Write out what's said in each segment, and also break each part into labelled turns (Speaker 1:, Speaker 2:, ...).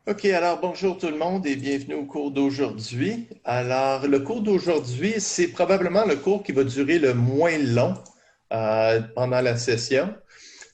Speaker 1: OK, alors bonjour tout le monde et bienvenue au cours d'aujourd'hui. Alors, le cours d'aujourd'hui, c'est probablement le cours qui va durer le moins long pendant la session.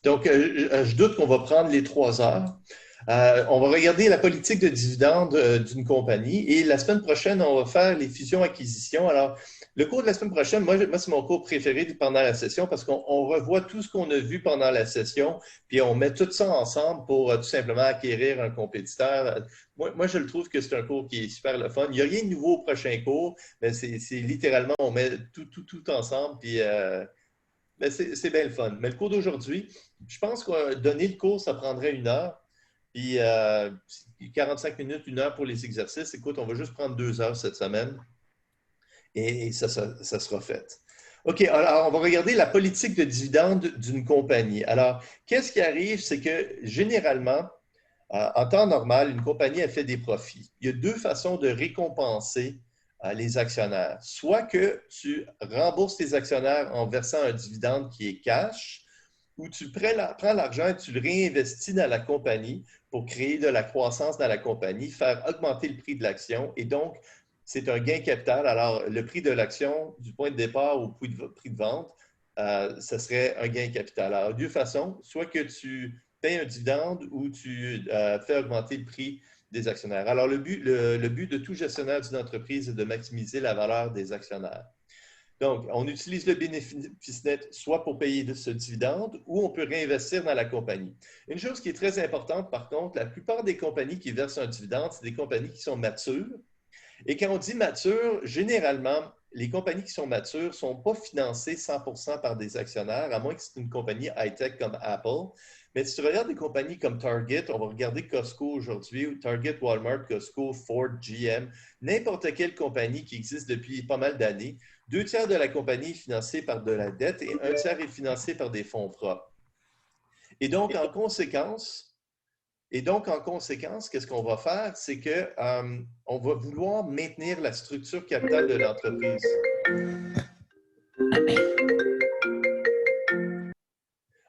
Speaker 1: Donc, je doute qu'on va prendre les 3 heures. On va regarder la politique de dividendes d'une compagnie et la semaine prochaine, on va faire les fusions-acquisitions. Alors, le cours de la semaine prochaine, moi c'est mon cours préféré pendant la session parce qu'on revoit tout ce qu'on a vu pendant la session, puis on met tout ça ensemble pour tout simplement acquérir un compétiteur. Moi, je le trouve que c'est un cours qui est super le fun. Il n'y a rien de nouveau au prochain cours, mais c'est littéralement, on met tout ensemble, puis ben, c'est bien le fun. Mais le cours d'aujourd'hui, je pense que donner le cours, ça prendrait 1 heure. Puis 45 minutes, 1 heure pour les exercices. Écoute, on va juste prendre 2 heures cette semaine et ça sera fait. OK, alors on va regarder la politique de dividende d'une compagnie. Alors, qu'est-ce qui arrive? C'est que généralement, en temps normal, une compagnie a fait des profits. Il y a deux façons de récompenser les actionnaires. Soit que tu rembourses tes actionnaires en versant un dividende qui est cash, ou tu prends l'argent et tu le réinvestis dans la compagnie pour créer de la croissance dans la compagnie, faire augmenter le prix de l'action et donc c'est un gain capital. Alors, le prix de l'action du point de départ au prix de vente, ce serait un gain capital. Alors, deux façons, soit que tu payes un dividende ou tu fais augmenter le prix des actionnaires. Alors, le but de tout gestionnaire d'une entreprise est de maximiser la valeur des actionnaires. Donc, on utilise le bénéfice net soit pour payer ce dividende ou on peut réinvestir dans la compagnie. Une chose qui est très importante, par contre, la plupart des compagnies qui versent un dividende, c'est des compagnies qui sont matures. Et quand on dit mature, généralement, les compagnies qui sont matures ne sont pas financées 100% par des actionnaires, à moins que c'est une compagnie high-tech comme Apple. Mais si tu regardes des compagnies comme Target, on va regarder Costco aujourd'hui, ou Target, Walmart, Costco, Ford, GM, n'importe quelle compagnie qui existe depuis pas mal d'années, 2 tiers de la compagnie est financée par de la dette et 1 tiers est financé par des fonds propres. Et donc, en conséquence, qu'est-ce qu'on va faire? C'est qu'on va vouloir maintenir la structure capitale de l'entreprise.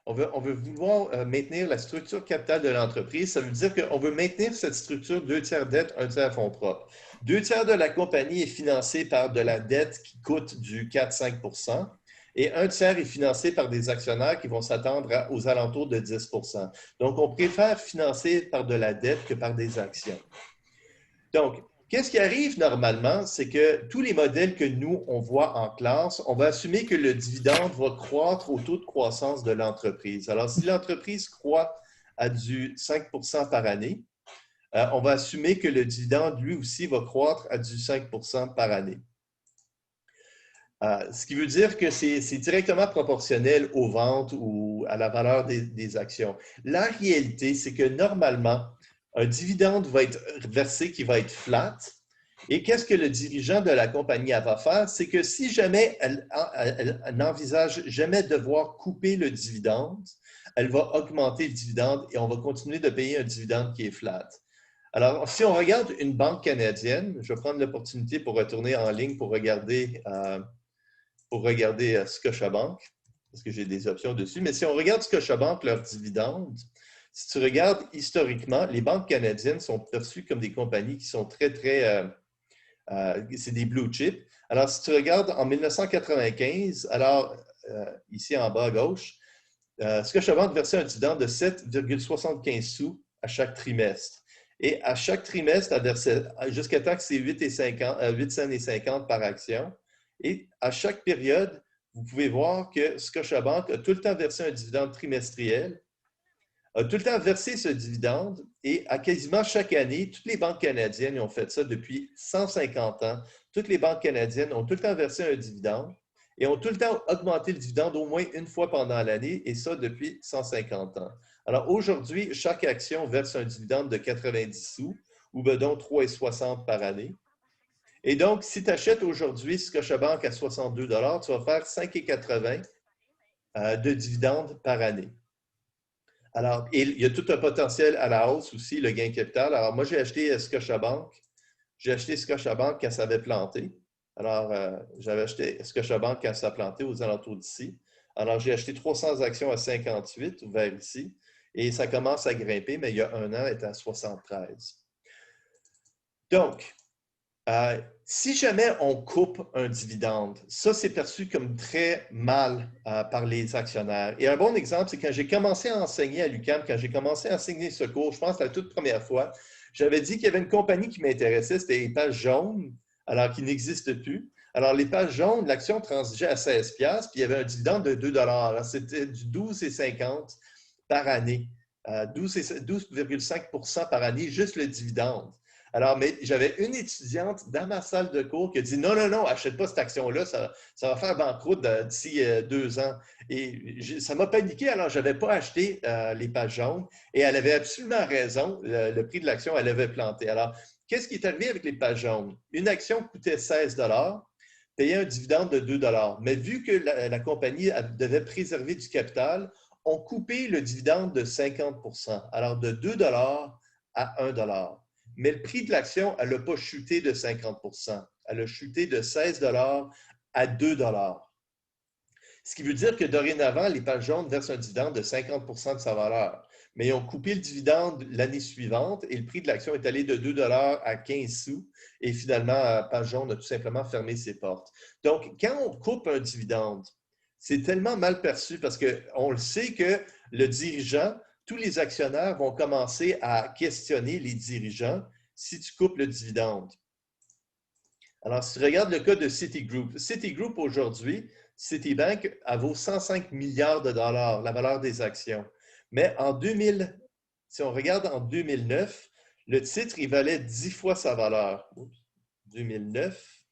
Speaker 1: On veut vouloir maintenir la structure capitale de l'entreprise. Ça veut dire qu'on veut maintenir cette structure 2 tiers dette, 1 tiers fonds propres. 2 tiers de la compagnie est financée par de la dette qui coûte du 4-5 et 1 tiers est financé par des actionnaires qui vont s'attendre aux alentours de 10 Donc, on préfère financer par de la dette que par des actions. Donc, qu'est-ce qui arrive normalement, c'est que tous les modèles que nous, on voit en classe, on va assumer que le dividende va croître au taux de croissance de l'entreprise. Alors, si l'entreprise croît à du 5 par année, on va assumer que le dividende, lui aussi, va croître à du 5 par année. Ce qui veut dire que c'est directement proportionnel aux ventes ou à la valeur des actions. La réalité, c'est que normalement, un dividende va être versé qui va être flat. Et qu'est-ce que le dirigeant de la compagnie va faire? C'est que si jamais elle n'envisage jamais devoir couper le dividende, elle va augmenter le dividende et on va continuer de payer un dividende qui est flat. Alors, si on regarde une banque canadienne, je vais prendre l'opportunité pour retourner en ligne pour regarder Scotiabank, parce que j'ai des options dessus. Mais si on regarde Scotiabank, leurs dividendes, si tu regardes historiquement, les banques canadiennes sont perçues comme des compagnies qui sont c'est des blue chips. Alors, si tu regardes en 1995, alors ici en bas à gauche, Scotiabank versait un dividende de 7,75 sous à chaque trimestre. Et à chaque trimestre, elle versait jusqu'à temps que c'est 8 cents et 50 par action. Et à chaque période, vous pouvez voir que Scotiabank a tout le temps versé un dividende trimestriel, a tout le temps versé ce dividende et à quasiment chaque année, toutes les banques canadiennes ont fait ça depuis 150 ans. Toutes les banques canadiennes ont tout le temps versé un dividende et ont tout le temps augmenté le dividende au moins une fois pendant l'année et ça depuis 150 ans. Alors aujourd'hui, chaque action verse un dividende de 90 sous ou donc 3,60 par année. Et donc, si tu achètes aujourd'hui Scotiabank à 62 tu vas faire 5,80 de dividendes par année. Alors, il y a tout un potentiel à la hausse aussi, le gain capital. Alors, moi, j'ai acheté Scotiabank. J'ai acheté Scotiabank quand ça avait planté. Alors, j'avais acheté Scotiabank quand ça a planté aux alentours d'ici. Alors, j'ai acheté 300 actions à 58 vers ici. Et ça commence à grimper, mais il y a 1 an, elle était à 73. Donc, si jamais on coupe un dividende, ça, c'est perçu comme très mal par les actionnaires. Et un bon exemple, c'est quand j'ai commencé à enseigner à l'UQAM, quand j'ai commencé à enseigner ce cours, je pense la toute première fois, j'avais dit qu'il y avait une compagnie qui m'intéressait, c'était les pages jaunes, alors qu'ils n'existent plus. Alors, les pages jaunes, l'action transigeait à 16 puis il y avait un dividende de 2 alors, c'était du 12,50 par année, 12,5 par année, juste le dividende. Alors, mais j'avais une étudiante dans ma salle de cours qui a dit non, non, non, achète pas cette action-là, ça va faire banqueroute d'ici 2 ans. Et ça m'a paniqué, alors je n'avais pas acheté les pages jaunes et elle avait absolument raison, le prix de l'action, elle avait planté. Alors, qu'est-ce qui est arrivé avec les pages jaunes? Une action coûtait 16 payait un dividende de 2 mais vu que la compagnie devait préserver du capital, on coupait le dividende de 50 alors de 2 à 1 mais le prix de l'action, elle n'a pas chuté de 50 elle a chuté de 16 à 2 ce qui veut dire que dorénavant, les pages jaunes versent un dividende de 50 de sa valeur. Mais ils ont coupé le dividende l'année suivante et le prix de l'action est allé de 2 à 15 sous. Et finalement, Page jaune a tout simplement fermé ses portes. Donc, quand on coupe un dividende, c'est tellement mal perçu parce qu'on le sait que le dirigeant, tous les actionnaires vont commencer à questionner les dirigeants si tu coupes le dividende. Alors, si tu regardes le cas de Citigroup aujourd'hui, Citibank, elle vaut 105 milliards de dollars, la valeur des actions. Mais en 2000, si on regarde en 2009, le titre, il valait 10 fois sa valeur. 2009.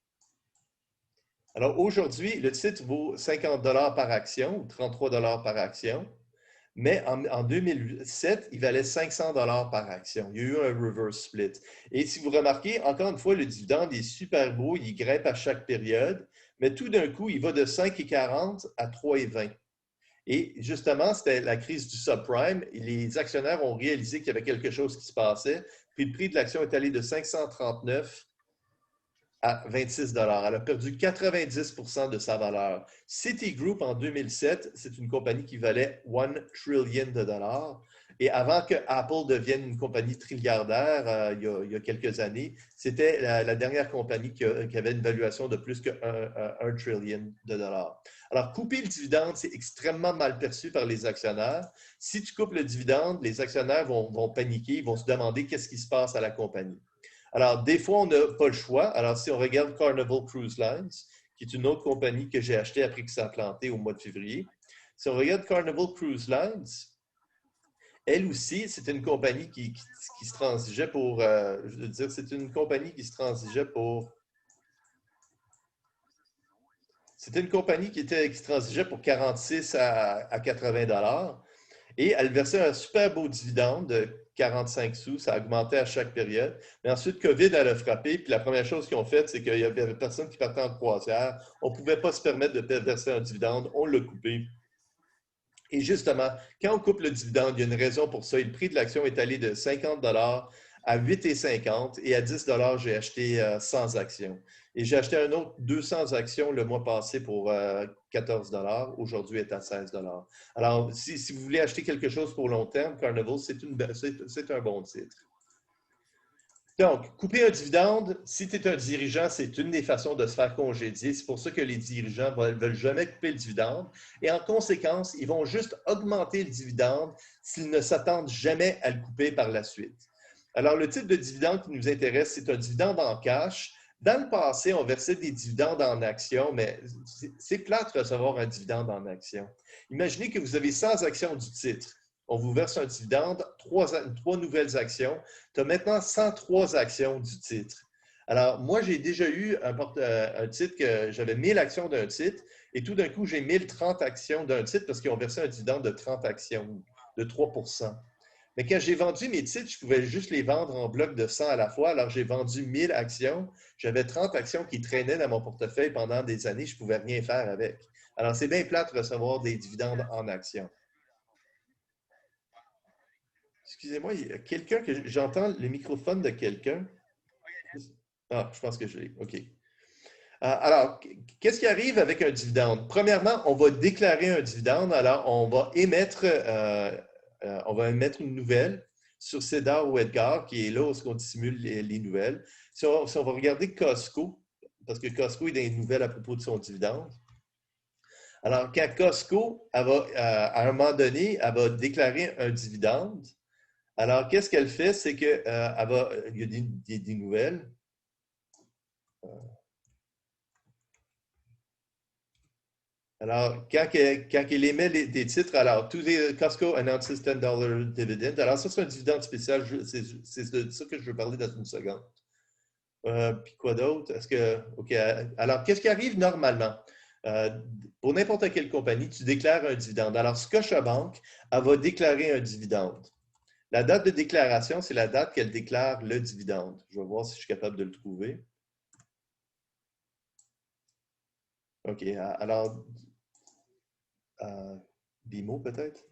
Speaker 1: Alors aujourd'hui, le titre vaut 50 dollars par action ou 33 dollars par action. Mais en 2007, il valait 500 dollars par action. Il y a eu un reverse split. Et si vous remarquez, encore une fois, le dividende est super beau, il grimpe à chaque période, mais tout d'un coup, il va de 5,40 à 3,20. Et justement, c'était la crise du subprime. Et les actionnaires ont réalisé qu'il y avait quelque chose qui se passait. Puis le prix de l'action est allé de 539 à 26 Elle a perdu 90 de sa valeur. Citigroup, en 2007, c'est une compagnie qui valait 1 trillion de dollars. Et avant que Apple devienne une compagnie trilliardaire, il y a quelques années, c'était la dernière compagnie qui avait une valuation de plus que 1 trillion de dollars. Alors, couper le dividende, c'est extrêmement mal perçu par les actionnaires. Si tu coupes le dividende, les actionnaires vont paniquer, ils vont se demander qu'est-ce qui se passe à la compagnie. Alors, des fois, on n'a pas le choix. Alors, si on regarde Carnival Cruise Lines, qui est une autre compagnie que j'ai achetée après que ça a planté au mois de février, si on regarde Carnival Cruise Lines, elle aussi, c'est une compagnie qui se transigeait pour, je veux dire, c'est une compagnie qui se transigeait pour, c'était une compagnie qui se transigeait pour 46 à 80 dollars. Et elle versait un super beau dividende de 45 sous. Ça augmentait à chaque période. Mais ensuite, COVID, elle a frappé. Puis la première chose qu'ils ont faite, c'est qu'il y avait personne qui partait en croisière. On ne pouvait pas se permettre de verser un dividende. On l'a coupé. Et justement, quand on coupe le dividende, il y a une raison pour ça. Et le prix de l'action est allé de 50 à 8,50 et à 10 j'ai acheté 100 actions. Et j'ai acheté un autre 200 actions le mois passé pour 14 Aujourd'hui, elle est à 16 Alors, si vous voulez acheter quelque chose pour long terme, Carnival, c'est un bon titre. Donc, couper un dividende, si tu es un dirigeant, c'est une des façons de se faire congédier. C'est pour ça que les dirigeants ne veulent jamais couper le dividende. Et en conséquence, ils vont juste augmenter le dividende s'ils ne s'attendent jamais à le couper par la suite. Alors, le type de dividende qui nous intéresse, c'est un dividende en cash. Dans le passé, on versait des dividendes en actions, mais c'est plate de recevoir un dividende en actions. Imaginez que vous avez 100 actions du titre. On vous verse un dividende, trois nouvelles actions. Tu as maintenant 103 actions du titre. Alors, moi, j'ai déjà eu un titre que j'avais 1000 actions d'un titre et tout d'un coup, j'ai 1030 actions d'un titre parce qu'ils ont versé un dividende de 30 actions, de 3 Mais quand j'ai vendu mes titres, je pouvais juste les vendre en bloc de 100 à la fois. Alors, j'ai vendu 1000 actions. J'avais 30 actions qui traînaient dans mon portefeuille pendant des années. Je ne pouvais rien faire avec. Alors, c'est bien plate de recevoir des dividendes en actions. Excusez-moi, il y a quelqu'un que j'entends le microphone de quelqu'un. Ah, je pense que je l'ai. OK. Alors, qu'est-ce qui arrive avec un dividende? Premièrement, on va déclarer un dividende. Alors, on va émettre une nouvelle. sur Cedar ou Edgar, qui est là où on dissimule les nouvelles. Si on va regarder Costco, parce que Costco est dans les nouvelles à propos de son dividende. Alors, quand Costco, à un moment donné, elle va déclarer un dividende. Alors, qu'est-ce qu'elle fait? C'est qu'il y a des nouvelles. Alors, quand il émet des titres, alors, Costco announces $10 dividend. Alors, ça, c'est un dividende spécial. C'est de ça que je veux parler dans une seconde. Puis quoi d'autre? OK. Alors, qu'est-ce qui arrive normalement? Pour n'importe quelle compagnie, tu déclares un dividende. Alors, Scotiabank, elle va déclarer un dividende. La date de déclaration, c'est la date qu'elle déclare le dividende. Je vais voir si je suis capable de le trouver. OK. Alors, BMO peut-être?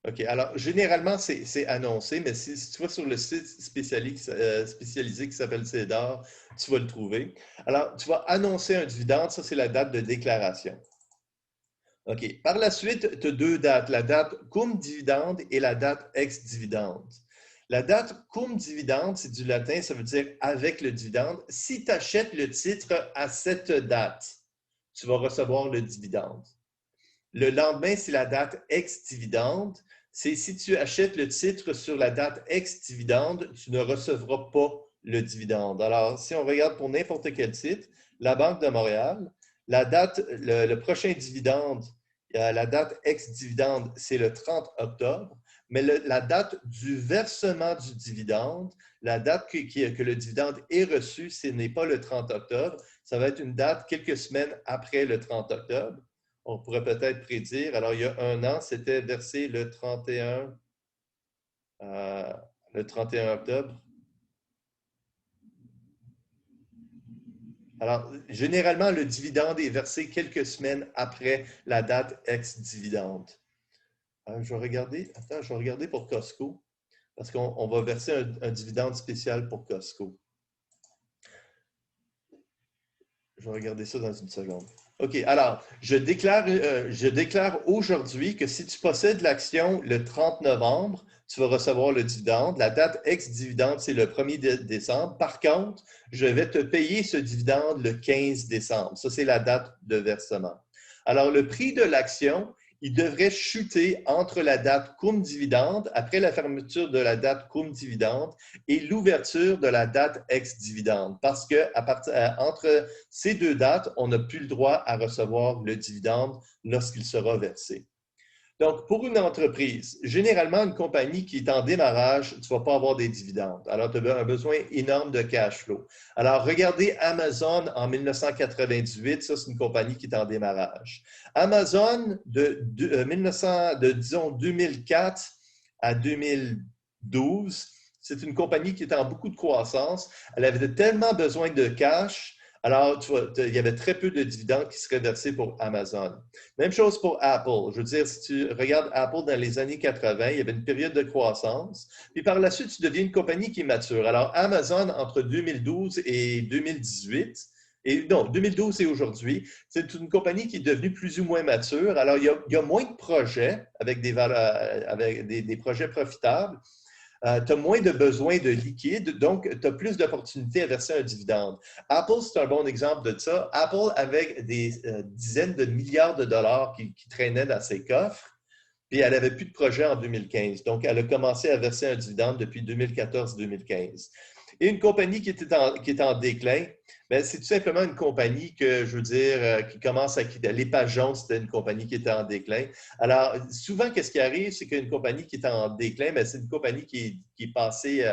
Speaker 1: OK. Alors, généralement, c'est annoncé, mais si tu vas sur le site spécialisé qui s'appelle CEDAR, tu vas le trouver. Alors, tu vas annoncer un dividende, ça, c'est la date de déclaration. OK. Par la suite, tu as deux dates, la date cum dividende et la date ex dividende. La date cum dividende, c'est du latin, ça veut dire avec le dividende. Si tu achètes le titre à cette date, tu vas recevoir le dividende. Le lendemain, c'est la date ex-dividende. C'est si tu achètes le titre sur la date ex-dividende, tu ne recevras pas le dividende. Alors, si on regarde pour n'importe quel titre, la Banque de Montréal, le prochain dividende, la date ex-dividende, c'est le 30 octobre, mais la date du versement du dividende, la date que le dividende est reçu, ce n'est pas le 30 octobre, ça va être une date quelques semaines après le 30 octobre. On pourrait peut-être prédire. Alors, il y a un an, c'était versé le 31 octobre. Alors, généralement, le dividende est versé quelques semaines après la date ex-dividende. Je vais regarder pour Costco, parce qu'on va verser un dividende spécial pour Costco. Je vais regarder ça dans une seconde. OK, alors, je déclare aujourd'hui que si tu possèdes l'action le 30 novembre, tu vas recevoir le dividende. La date ex-dividende, c'est le 1er décembre. Par contre, je vais te payer ce dividende le 15 décembre. Ça, c'est la date de versement. Alors, le prix de l'action, il devrait chuter entre la date cum dividende, après la fermeture de la date cum dividende, et l'ouverture de la date ex-dividende. Parce que entre ces deux dates, on n'a plus le droit à recevoir le dividende lorsqu'il sera versé. Donc, pour une entreprise, généralement, une compagnie qui est en démarrage, tu ne vas pas avoir des dividendes. Alors, tu as un besoin énorme de cash flow. Alors, regardez Amazon en 1998, ça, c'est une compagnie qui est en démarrage. Amazon, disons, 2004 à 2012, c'est une compagnie qui est en beaucoup de croissance. Elle avait tellement besoin de cash. Alors, il y avait très peu de dividendes qui seraient versés pour Amazon. Même chose pour Apple. Je veux dire, si tu regardes Apple dans les années 80, il y avait une période de croissance. Puis par la suite, tu deviens une compagnie qui est mature. Alors, Amazon, entre 2012 et 2018, 2012 et aujourd'hui, c'est une compagnie qui est devenue plus ou moins mature. Alors, il y a moins de projets avec des projets profitables. Tu as moins de besoin de liquide, donc tu as plus d'opportunités à verser un dividende. Apple, c'est un bon exemple de ça. Apple avait des dizaines de milliards de dollars qui traînaient dans ses coffres, puis elle n'avait plus de projet en 2015. Donc, elle a commencé à verser un dividende depuis 2014-2015. Et une compagnie qui est en déclin, bien, c'est tout simplement une compagnie que, je veux dire, qui commence à quitter. Les Pages jaunes, c'était une compagnie qui était en déclin. Alors, souvent, qu'est-ce qui arrive? C'est qu'une compagnie qui est en déclin, bien, c'est une compagnie qui est passée,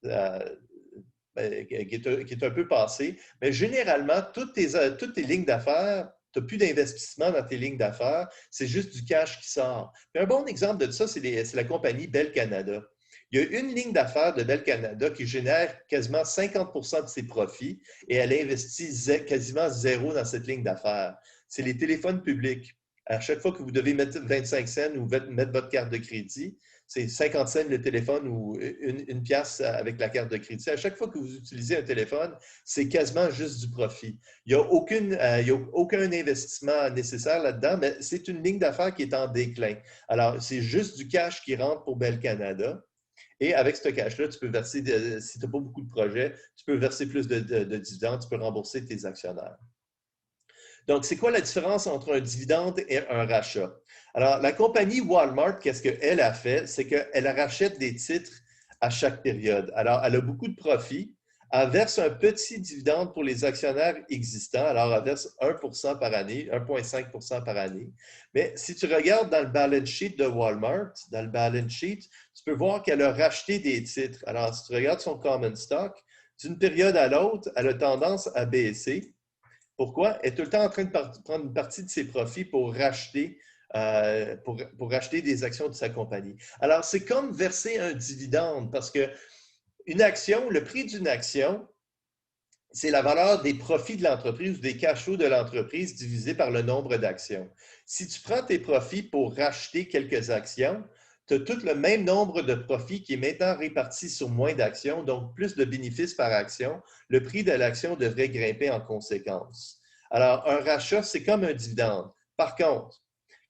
Speaker 1: qui est un peu passée. Mais généralement, toutes tes lignes d'affaires, tu n'as plus d'investissement dans tes lignes d'affaires, c'est juste du cash qui sort. Puis un bon exemple de ça, c'est la compagnie Bell Canada. Il y a une ligne d'affaires de Bell Canada qui génère quasiment 50 de ses profits et elle investit quasiment zéro dans cette ligne d'affaires. C'est les téléphones publics. À chaque fois que vous devez mettre 25 cents ou mettre votre carte de crédit, c'est 50 cents le téléphone ou une pièce avec la carte de crédit. À chaque fois que vous utilisez un téléphone, c'est quasiment juste du profit. Il n'y a aucun investissement nécessaire là-dedans, mais c'est une ligne d'affaires qui est en déclin. Alors, c'est juste du cash qui rentre pour Bell Canada. Et avec ce cash-là, tu peux verser, si tu n'as pas beaucoup de projets, tu peux verser plus de dividendes, tu peux rembourser tes actionnaires. Donc, c'est quoi la différence entre un dividende et un rachat? Alors, la compagnie Walmart, qu'est-ce qu'elle a fait? C'est qu'elle rachète des titres à chaque période. Alors, elle a beaucoup de profits. Elle verse un petit dividende pour les actionnaires existants. Alors, elle verse 1 par année, 1,5 par année. Mais si tu regardes dans le balance sheet de Walmart, dans le balance sheet, tu peux voir qu'elle a racheté des titres. Alors, si tu regardes son common stock, d'une période à l'autre, elle a tendance à baisser. Pourquoi? Elle est tout le temps en train de prendre une partie de ses profits pour racheter, pour racheter des actions de sa compagnie. Alors, c'est comme verser un dividende parce que une action, le prix d'une action, c'est la valeur des profits de l'entreprise ou des cash flows de l'entreprise divisé par le nombre d'actions. Si tu prends tes profits pour racheter quelques actions, tu as tout le même nombre de profits qui est maintenant réparti sur moins d'actions, donc plus de bénéfices par action. Le prix de l'action devrait grimper en conséquence. Alors, un rachat, c'est comme un dividende. Par contre,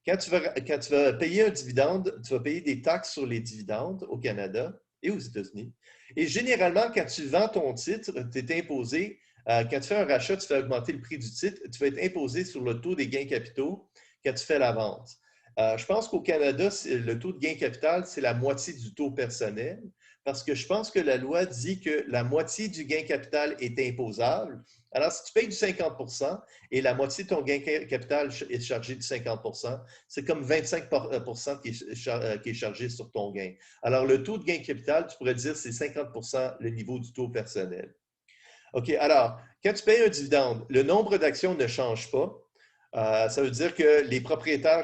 Speaker 1: quand tu vas payer un dividende, tu vas payer des taxes sur les dividendes au Canada et aux États-Unis. Et généralement, quand tu vends ton titre, tu es imposé, quand tu fais un rachat, tu fais augmenter le prix du titre, tu vas être imposé sur le taux des gains capitaux quand tu fais la vente. Je pense qu'au Canada, le taux de gain capital, c'est la moitié du taux personnel, parce que je pense que la loi dit que la moitié du gain capital est imposable. Alors, si tu payes du 50 et la moitié de ton gain capital est chargé de 50 c'est comme 25 qui est chargé sur ton gain. Alors, le taux de gain capital, tu pourrais dire, c'est 50 le niveau du taux personnel. OK, alors, quand tu payes un dividende, le nombre d'actions ne change pas. Ça veut dire que les propriétaires,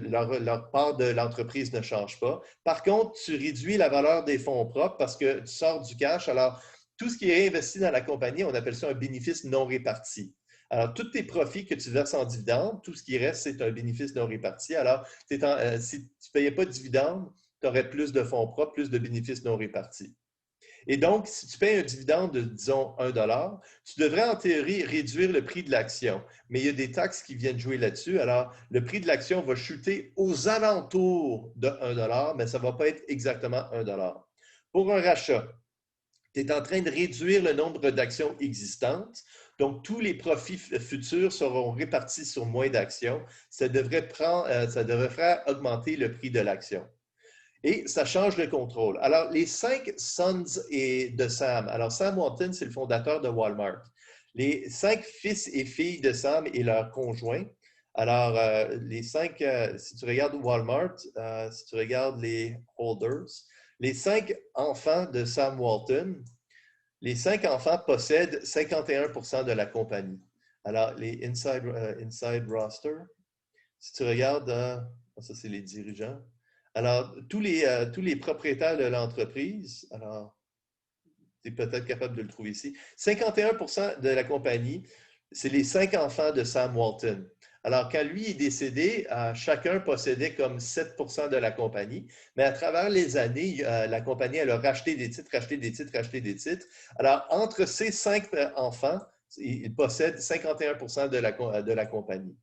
Speaker 1: leur part de l'entreprise ne change pas. Par contre, tu réduis la valeur des fonds propres parce que tu sors du cash. Alors, tout ce qui est investi dans la compagnie, on appelle ça un bénéfice non réparti. Alors, tous tes profits que tu verses en dividende, tout ce qui reste, c'est un bénéfice non réparti. Alors, si tu ne payais pas de dividende, tu aurais plus de fonds propres, plus de bénéfices non répartis. Et donc, si tu payes un dividende de, disons, 1 tu devrais en théorie réduire le prix de l'action. Mais il y a des taxes qui viennent jouer là-dessus. Alors, le prix de l'action va chuter aux alentours de 1 mais ça ne va pas être exactement 1 Pour un rachat, tu es en train de réduire le nombre d'actions existantes. Donc, tous les profits futurs seront répartis sur moins d'actions. Ça devrait faire augmenter le prix de l'action. Et ça change le contrôle. Alors, les 5 sons de Sam. Alors, Sam Walton, c'est le fondateur de Walmart. Les 5 fils et filles de Sam et leurs conjoints. Alors, les 5, si tu regardes Walmart, si tu regardes les holders, les 5 enfants de Sam Walton, les 5 enfants possèdent 51 de la compagnie. Alors, les inside roster, si tu regardes, ça c'est les dirigeants. Alors, tous les propriétaires de l'entreprise, alors, tu es peut-être capable de le trouver ici, 51 de la compagnie, c'est les 5 enfants de Sam Walton. Alors, quand lui est décédé, chacun possédait comme 7 de la compagnie, mais à travers les années, la compagnie, elle a racheté des titres, racheté des titres, racheté des titres. Alors, entre ces 5 enfants, ils possèdent 51 de la compagnie.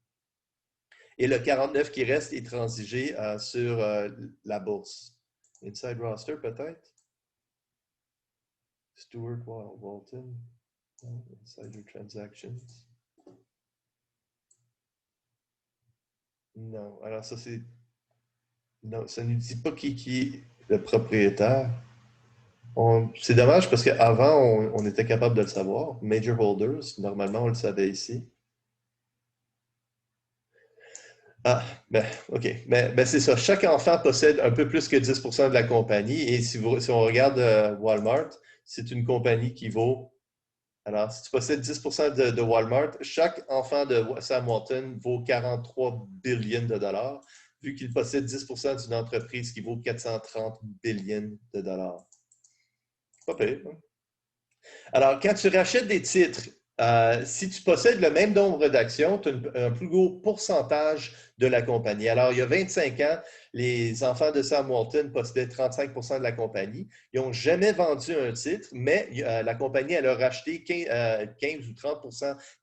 Speaker 1: Et le 49 qui reste est transigé sur la bourse. Inside roster, peut-être? Stuart Walton. Insider transactions. Non. Alors, ça, c'est. Non, ça ne nous dit pas qui est le propriétaire. C'est dommage parce qu'avant, on était capable de le savoir. Major holders, normalement, on le savait ici. Ah, ben, OK. Ben, c'est ça. Chaque enfant possède un peu plus que 10 de la compagnie. Et si on regarde Walmart, c'est une compagnie qui vaut. Alors, si tu possèdes 10 de Walmart, chaque enfant de Sam Walton vaut 43 billions de dollars, vu qu'il possède 10 d'une entreprise qui vaut 430 billions de dollars. Pas pire, hein? Alors, quand tu rachètes des titres, Si tu possèdes le même nombre d'actions, tu as un plus gros pourcentage de la compagnie. Alors, il y a 25 ans, les enfants de Sam Walton possédaient 35 de la compagnie. Ils n'ont jamais vendu un titre, mais la compagnie, elle a racheté 15 ou 30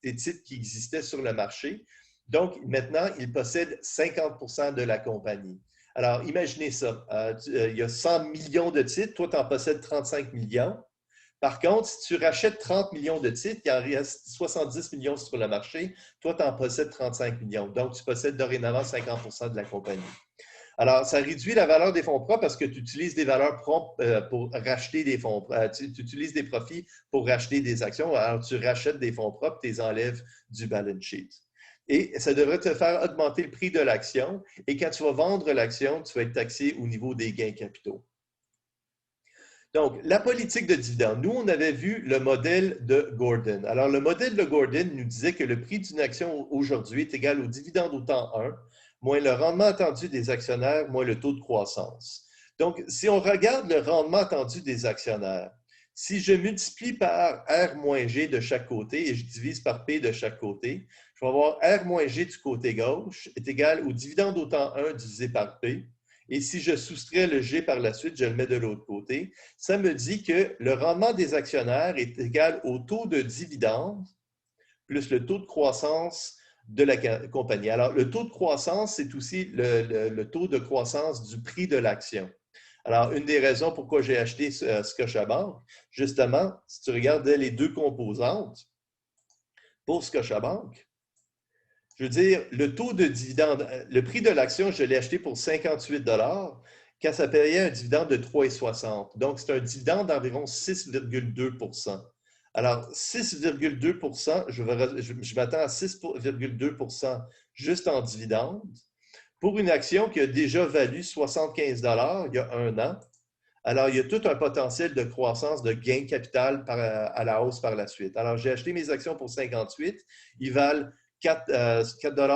Speaker 1: des titres qui existaient sur le marché. Donc, maintenant, ils possèdent 50 de la compagnie. Alors, imaginez ça. Il y a 100 millions de titres, toi, tu en possèdes 35 millions. Par contre, si tu rachètes 30 millions de titres, il en reste 70 millions sur le marché, toi, tu en possèdes 35 millions. Donc, tu possèdes dorénavant 50 de la compagnie. Alors, ça réduit la valeur des fonds propres parce que tu utilises des valeurs propres pour racheter des fonds. Tu utilises des profits pour racheter des actions. Alors, tu rachètes des fonds propres, tu les enlèves du balance sheet. Et ça devrait te faire augmenter le prix de l'action. Et quand tu vas vendre l'action, tu vas être taxé au niveau des gains capitaux. Donc, la politique de dividende. Nous, on avait vu le modèle de Gordon. Alors, le modèle de Gordon nous disait que le prix d'une action aujourd'hui est égal au dividende au temps 1, moins le rendement attendu des actionnaires, moins le taux de croissance. Donc, si on regarde le rendement attendu des actionnaires, si je multiplie par R moins G de chaque côté et je divise par P de chaque côté, je vais avoir R moins G du côté gauche est égal au dividende au temps 1 divisé par P. Et si je soustrais le G par la suite, je le mets de l'autre côté, ça me dit que le rendement des actionnaires est égal au taux de dividende plus le taux de croissance de la compagnie. Alors, le taux de croissance, c'est aussi le taux de croissance du prix de l'action. Alors, une des raisons pourquoi j'ai acheté Scotiabank, justement, si tu regardes les deux composantes, pour Scotiabank, je veux dire, le taux de dividende, le prix de l'action, je l'ai acheté pour 58 quand ça payait un dividende de 3,60. Donc, c'est un dividende d'environ 6,2 Alors, 6,2 je m'attends à 6,2 juste en dividende pour une action qui a déjà valu 75 il y a un an. Alors, il y a tout un potentiel de croissance, de gain de capital à la hausse par la suite. Alors, j'ai acheté mes actions pour 58. Ils valent 4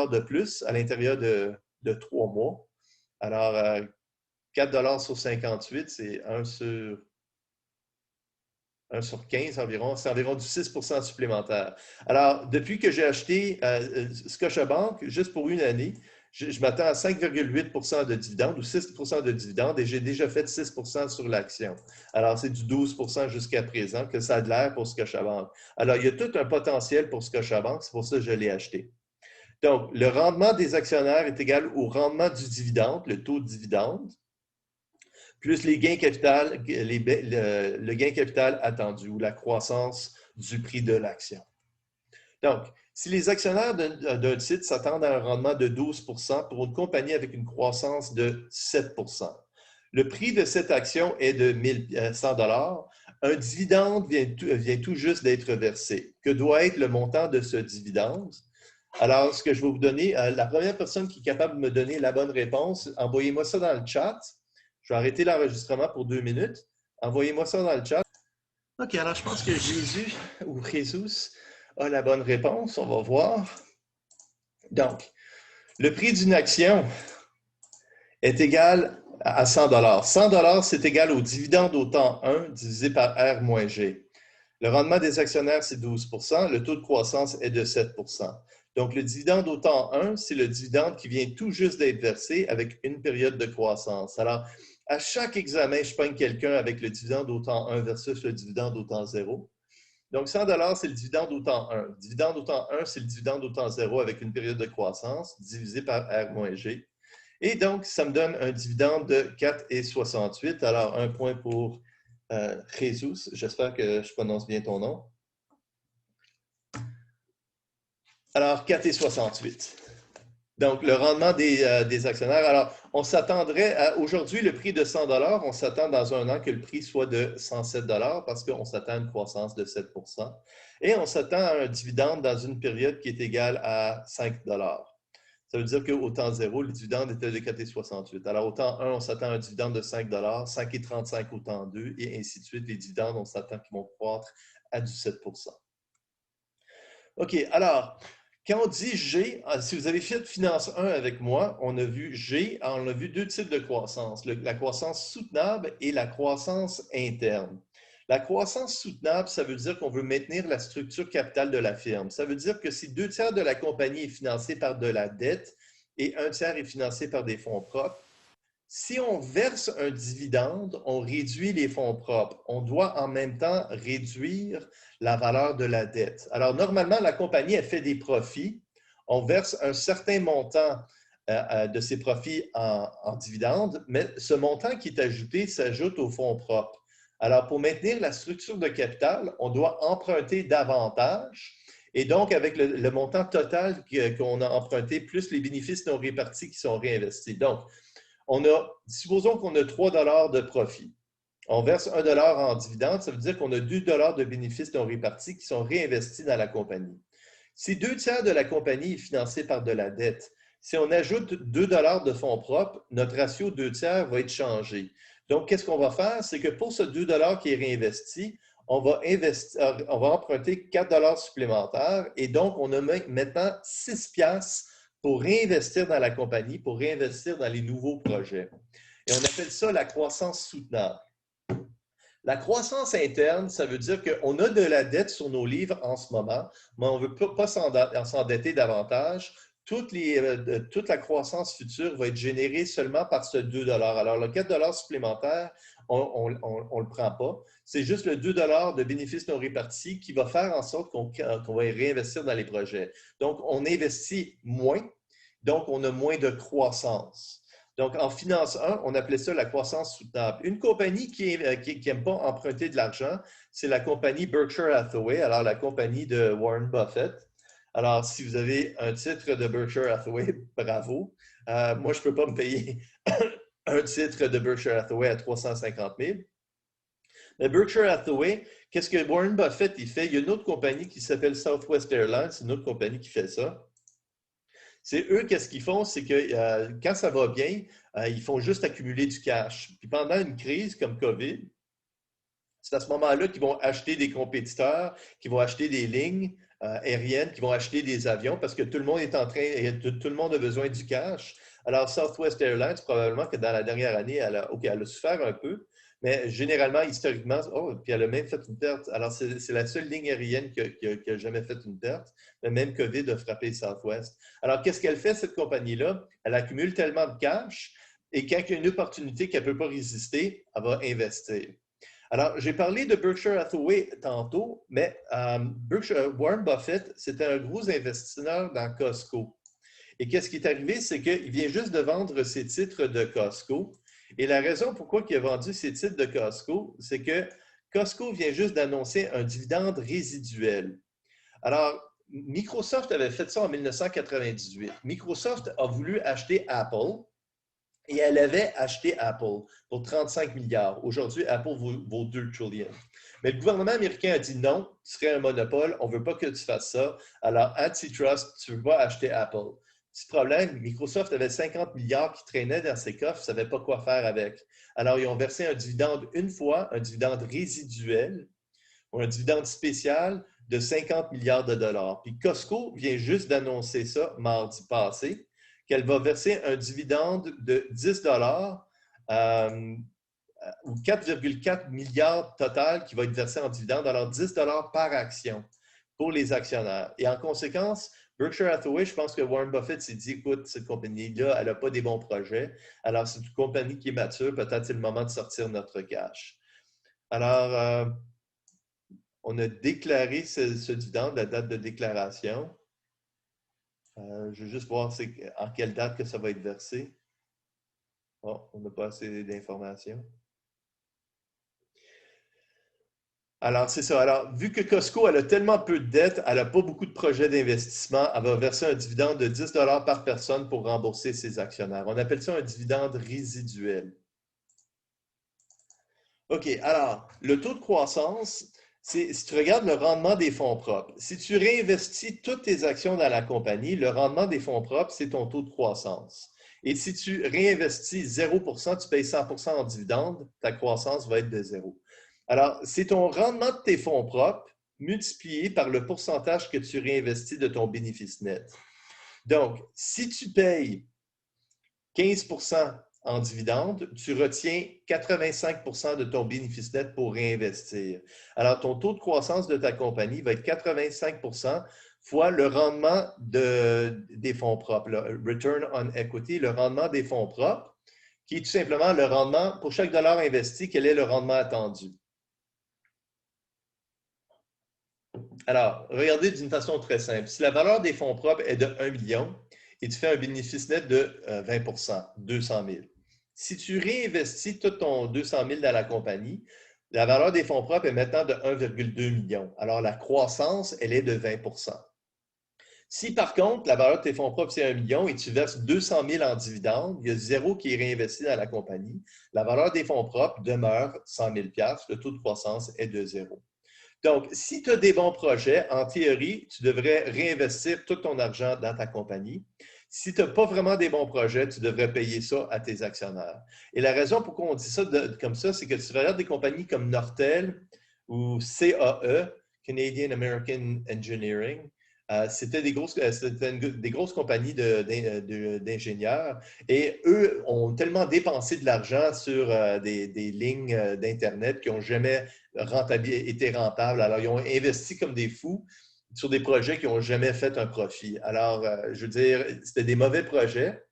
Speaker 1: de plus à l'intérieur de 3 mois. Alors, 4 sur 58, c'est 1 sur 15 environ. C'est environ du 6 supplémentaire. Alors, depuis que j'ai acheté Scotiabank, juste pour une année, je m'attends à 5,8 de dividendes ou 6 de dividendes et j'ai déjà fait 6 sur l'action. Alors, c'est du 12 jusqu'à présent que ça a de l'air pour Scotiabank. Alors, il y a tout un potentiel pour Scotiabank, c'est pour ça que je l'ai acheté. Donc, le rendement des actionnaires est égal au rendement du dividende, le taux de dividende, plus les gains capital, le gain capital attendu ou la croissance du prix de l'action. Donc, si les actionnaires d'un titre s'attendent à un rendement de 12 pour une compagnie avec une croissance de 7 le prix de cette action est de 100 un dividende vient tout juste d'être versé. Que doit être le montant de ce dividende? Alors, ce que je vais vous donner, la première personne qui est capable de me donner la bonne réponse, envoyez-moi ça dans le chat. Je vais arrêter l'enregistrement pour 2 minutes. Envoyez-moi ça dans le chat. OK, alors je pense que Jésus ou Jésus a la bonne réponse. On va voir. Donc, le prix d'une action est égal à 100 100 c'est égal au dividende au temps 1 divisé par R moins G. Le rendement des actionnaires, c'est 12 le taux de croissance est de 7 Donc, le dividende au temps 1, c'est le dividende qui vient tout juste d'être versé avec une période de croissance. Alors, à chaque examen, je pogne quelqu'un avec le dividende au temps 1 versus le dividende au temps 0. Donc, 100 c'est le dividende au temps 1. Le dividende au temps 1, c'est le dividende au temps 0 avec une période de croissance divisé par R moins G. Et donc, ça me donne un dividende de 4,68. Alors, un point pour Jesus. J'espère que je prononce bien ton nom. Alors, 4,68. Donc, le rendement des actionnaires. Alors, on s'attendrait à, aujourd'hui, le prix de 100 on s'attend dans un an que le prix soit de 107 parce qu'on s'attend à une croissance de 7 et on s'attend à un dividende dans une période qui est égale à 5 Ça veut dire qu'au temps 0, le dividende était de 4,68. Alors, au temps 1, on s'attend à un dividende de 5 5,35 au temps 2, et ainsi de suite. Les dividendes, on s'attend qu'ils vont croître à du 7 OK, alors, quand on dit G, si vous avez fait Finance 1 avec moi, on a vu G, on a vu deux types de croissance, la croissance soutenable et la croissance interne. La croissance soutenable, ça veut dire qu'on veut maintenir la structure capitale de la firme. Ça veut dire que si 2 tiers de la compagnie est financé par de la dette et 1 tiers est financé par des fonds propres, si on verse un dividende, on réduit les fonds propres. On doit en même temps réduire la valeur de la dette. Alors, normalement, la compagnie, elle fait des profits. On verse un certain montant de ces profits en dividendes, mais ce montant qui est ajouté s'ajoute aux fonds propres. Alors, pour maintenir la structure de capital, on doit emprunter davantage. Et donc, avec le montant total qu'on a emprunté, plus les bénéfices non répartis qui sont réinvestis. Donc, supposons qu'on a 3 de profit. On verse 1 en dividende, ça veut dire qu'on a 2 de bénéfices non répartis qui sont réinvestis dans la compagnie. Si 2 tiers de la compagnie est financé par de la dette, si on ajoute 2 de fonds propres, notre ratio 2 tiers va être changé. Donc, qu'est-ce qu'on va faire? C'est que pour ce 2 qui est réinvesti, on va emprunter 4 supplémentaires et donc on a maintenant 6 piastres pour réinvestir dans la compagnie, pour réinvestir dans les nouveaux projets. Et on appelle ça la croissance soutenable. La croissance interne, ça veut dire qu'on a de la dette sur nos livres en ce moment, mais on ne veut pas s'endetter davantage. Toute la croissance future va être générée seulement par ce 2 Alors, le 4 supplémentaire, on ne le prend pas. C'est juste le 2 de bénéfices non répartis qui va faire en sorte qu'on va réinvestir dans les projets. Donc, on investit moins, donc on a moins de croissance. Donc, en finance 1, on appelait ça la croissance soutenable. Une compagnie qui n'aime pas emprunter de l'argent, c'est la compagnie Berkshire Hathaway, alors la compagnie de Warren Buffett. Alors, si vous avez un titre de Berkshire Hathaway, bravo. Moi, je ne peux pas me payer un titre de Berkshire Hathaway à 350 000. Mais Berkshire Hathaway, qu'est-ce que Warren Buffett il fait? Il y a une autre compagnie qui s'appelle Southwest Airlines, c'est une autre compagnie qui fait ça. C'est eux, qu'est-ce qu'ils font? C'est que quand ça va bien, ils font juste accumuler du cash. Puis pendant une crise comme COVID, c'est à ce moment-là qu'ils vont acheter des compétiteurs, qu'ils vont acheter des lignes aériennes, qu'ils vont acheter des avions parce que tout le monde est en train, tout le monde a besoin du cash. Alors, Southwest Airlines, probablement que dans la dernière année, elle a souffert un peu, mais généralement, historiquement, puis elle a même fait une perte. Alors, c'est la seule ligne aérienne qui a jamais fait une perte. Mais même COVID a frappé Southwest. Alors, qu'est-ce qu'elle fait, cette compagnie-là? Elle accumule tellement de cash et quand il y a une opportunité qu'elle ne peut pas résister, elle va investir. Alors, j'ai parlé de Berkshire Hathaway tantôt, mais Warren Buffett, c'était un gros investisseur dans Costco. Et qu'est-ce qui est arrivé, c'est qu'il vient juste de vendre ses titres de Costco. Et la raison pourquoi il a vendu ses titres de Costco, c'est que Costco vient juste d'annoncer un dividende résiduel. Alors, Microsoft avait fait ça en 1998. Microsoft a voulu acheter Apple et elle avait acheté Apple pour 35 milliards. Aujourd'hui, Apple vaut 2 trillions. Mais le gouvernement américain a dit non, tu serais un monopole, on ne veut pas que tu fasses ça. Alors, antitrust, tu ne veux pas acheter Apple. Petit problème, Microsoft avait 50 milliards qui traînaient dans ses coffres, ne savait pas quoi faire avec. Alors, ils ont versé un dividende une fois, un dividende résiduel ou un dividende spécial de 50 milliards de dollars. Puis Costco vient juste d'annoncer ça mardi passé, qu'elle va verser un dividende de 10 ou 4,4 milliards total qui va être versé en dividende, alors 10 par action pour les actionnaires. Et en conséquence, Berkshire Hathaway, je pense que Warren Buffett s'est dit, écoute, cette compagnie-là, elle n'a pas des bons projets. Alors, c'est une compagnie qui est mature, peut-être c'est le moment de sortir notre cash. Alors, on a déclaré ce dividende, la date de déclaration. Je vais juste voir en quelle date que ça va être versé. Oh, on n'a pas assez d'informations. Alors, c'est ça. Alors, vu que Costco, elle a tellement peu de dettes, elle n'a pas beaucoup de projets d'investissement, elle va verser un dividende de 10 par personne pour rembourser ses actionnaires. On appelle ça un dividende résiduel. OK, alors, le taux de croissance, si tu regardes le rendement des fonds propres, si tu réinvestis toutes tes actions dans la compagnie, le rendement des fonds propres, c'est ton taux de croissance. Et si tu réinvestis 0%, tu payes 100% en dividende, ta croissance va être de 0. Alors, c'est ton rendement de tes fonds propres multiplié par le pourcentage que tu réinvestis de ton bénéfice net. Donc, si tu payes 15% en dividendes, tu retiens 85 de ton bénéfice net pour réinvestir. Alors, ton taux de croissance de ta compagnie va être 85 fois le rendement des fonds propres, le return on equity, le rendement des fonds propres, qui est tout simplement le rendement, pour chaque dollar investi, quel est le rendement attendu. Alors, regardez d'une façon très simple. Si la valeur des fonds propres est de 1 million et tu fais un bénéfice net de 20 200 000. Si tu réinvestis tout ton 200 000 dans la compagnie, la valeur des fonds propres est maintenant de 1,2 million. Alors, la croissance, elle est de 20 Si par contre, la valeur de tes fonds propres, c'est 1 million et tu verses 200 000 en dividendes, il y a zéro qui est réinvesti dans la compagnie, la valeur des fonds propres demeure 100 000 le taux de croissance est de zéro. Donc, si tu as des bons projets, en théorie, tu devrais réinvestir tout ton argent dans ta compagnie. Si tu n'as pas vraiment des bons projets, tu devrais payer ça à tes actionnaires. Et la raison pourquoi on dit ça comme ça, c'est que tu regardes des compagnies comme Nortel ou CAE, Canadian American Engineering, c'était des grosses compagnies d'ingénieurs et eux ont tellement dépensé de l'argent sur des lignes d'Internet qu'ils n'ont jamais été rentables. Alors, ils ont investi comme des fous sur des projets qui n'ont jamais fait un profit. Alors, je veux dire, c'était des mauvais projets.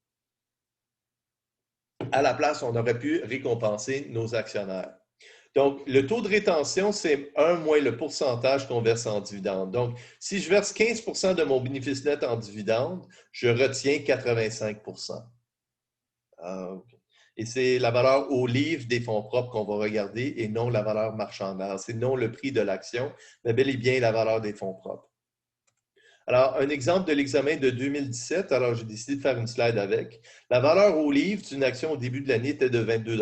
Speaker 1: À la place, on aurait pu récompenser nos actionnaires. Donc, le taux de rétention, c'est 1 moins le pourcentage qu'on verse en dividendes. Donc, si je verse 15 de mon bénéfice net en dividendes, je retiens 85 okay. Et c'est la valeur au livre des fonds propres qu'on va regarder et non la valeur marchandise. C'est non le prix de l'action, mais bel et bien la valeur des fonds propres. Alors, un exemple de l'examen de 2017, alors j'ai décidé de faire une slide avec. La valeur au livre d'une action au début de l'année était de 22 $.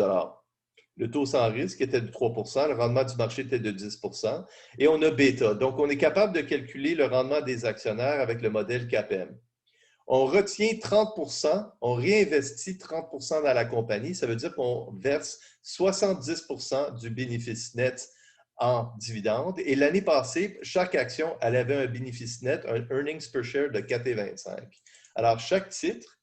Speaker 1: Le taux sans risque était de 3 le rendement du marché était de 10 et on a bêta. Donc, on est capable de calculer le rendement des actionnaires avec le modèle CAPM. On retient 30 on réinvestit 30 dans la compagnie. Ça veut dire qu'on verse 70 du bénéfice net en dividendes. Et l'année passée, chaque action, elle avait un bénéfice net, un earnings per share de 4,25. Alors, chaque titre,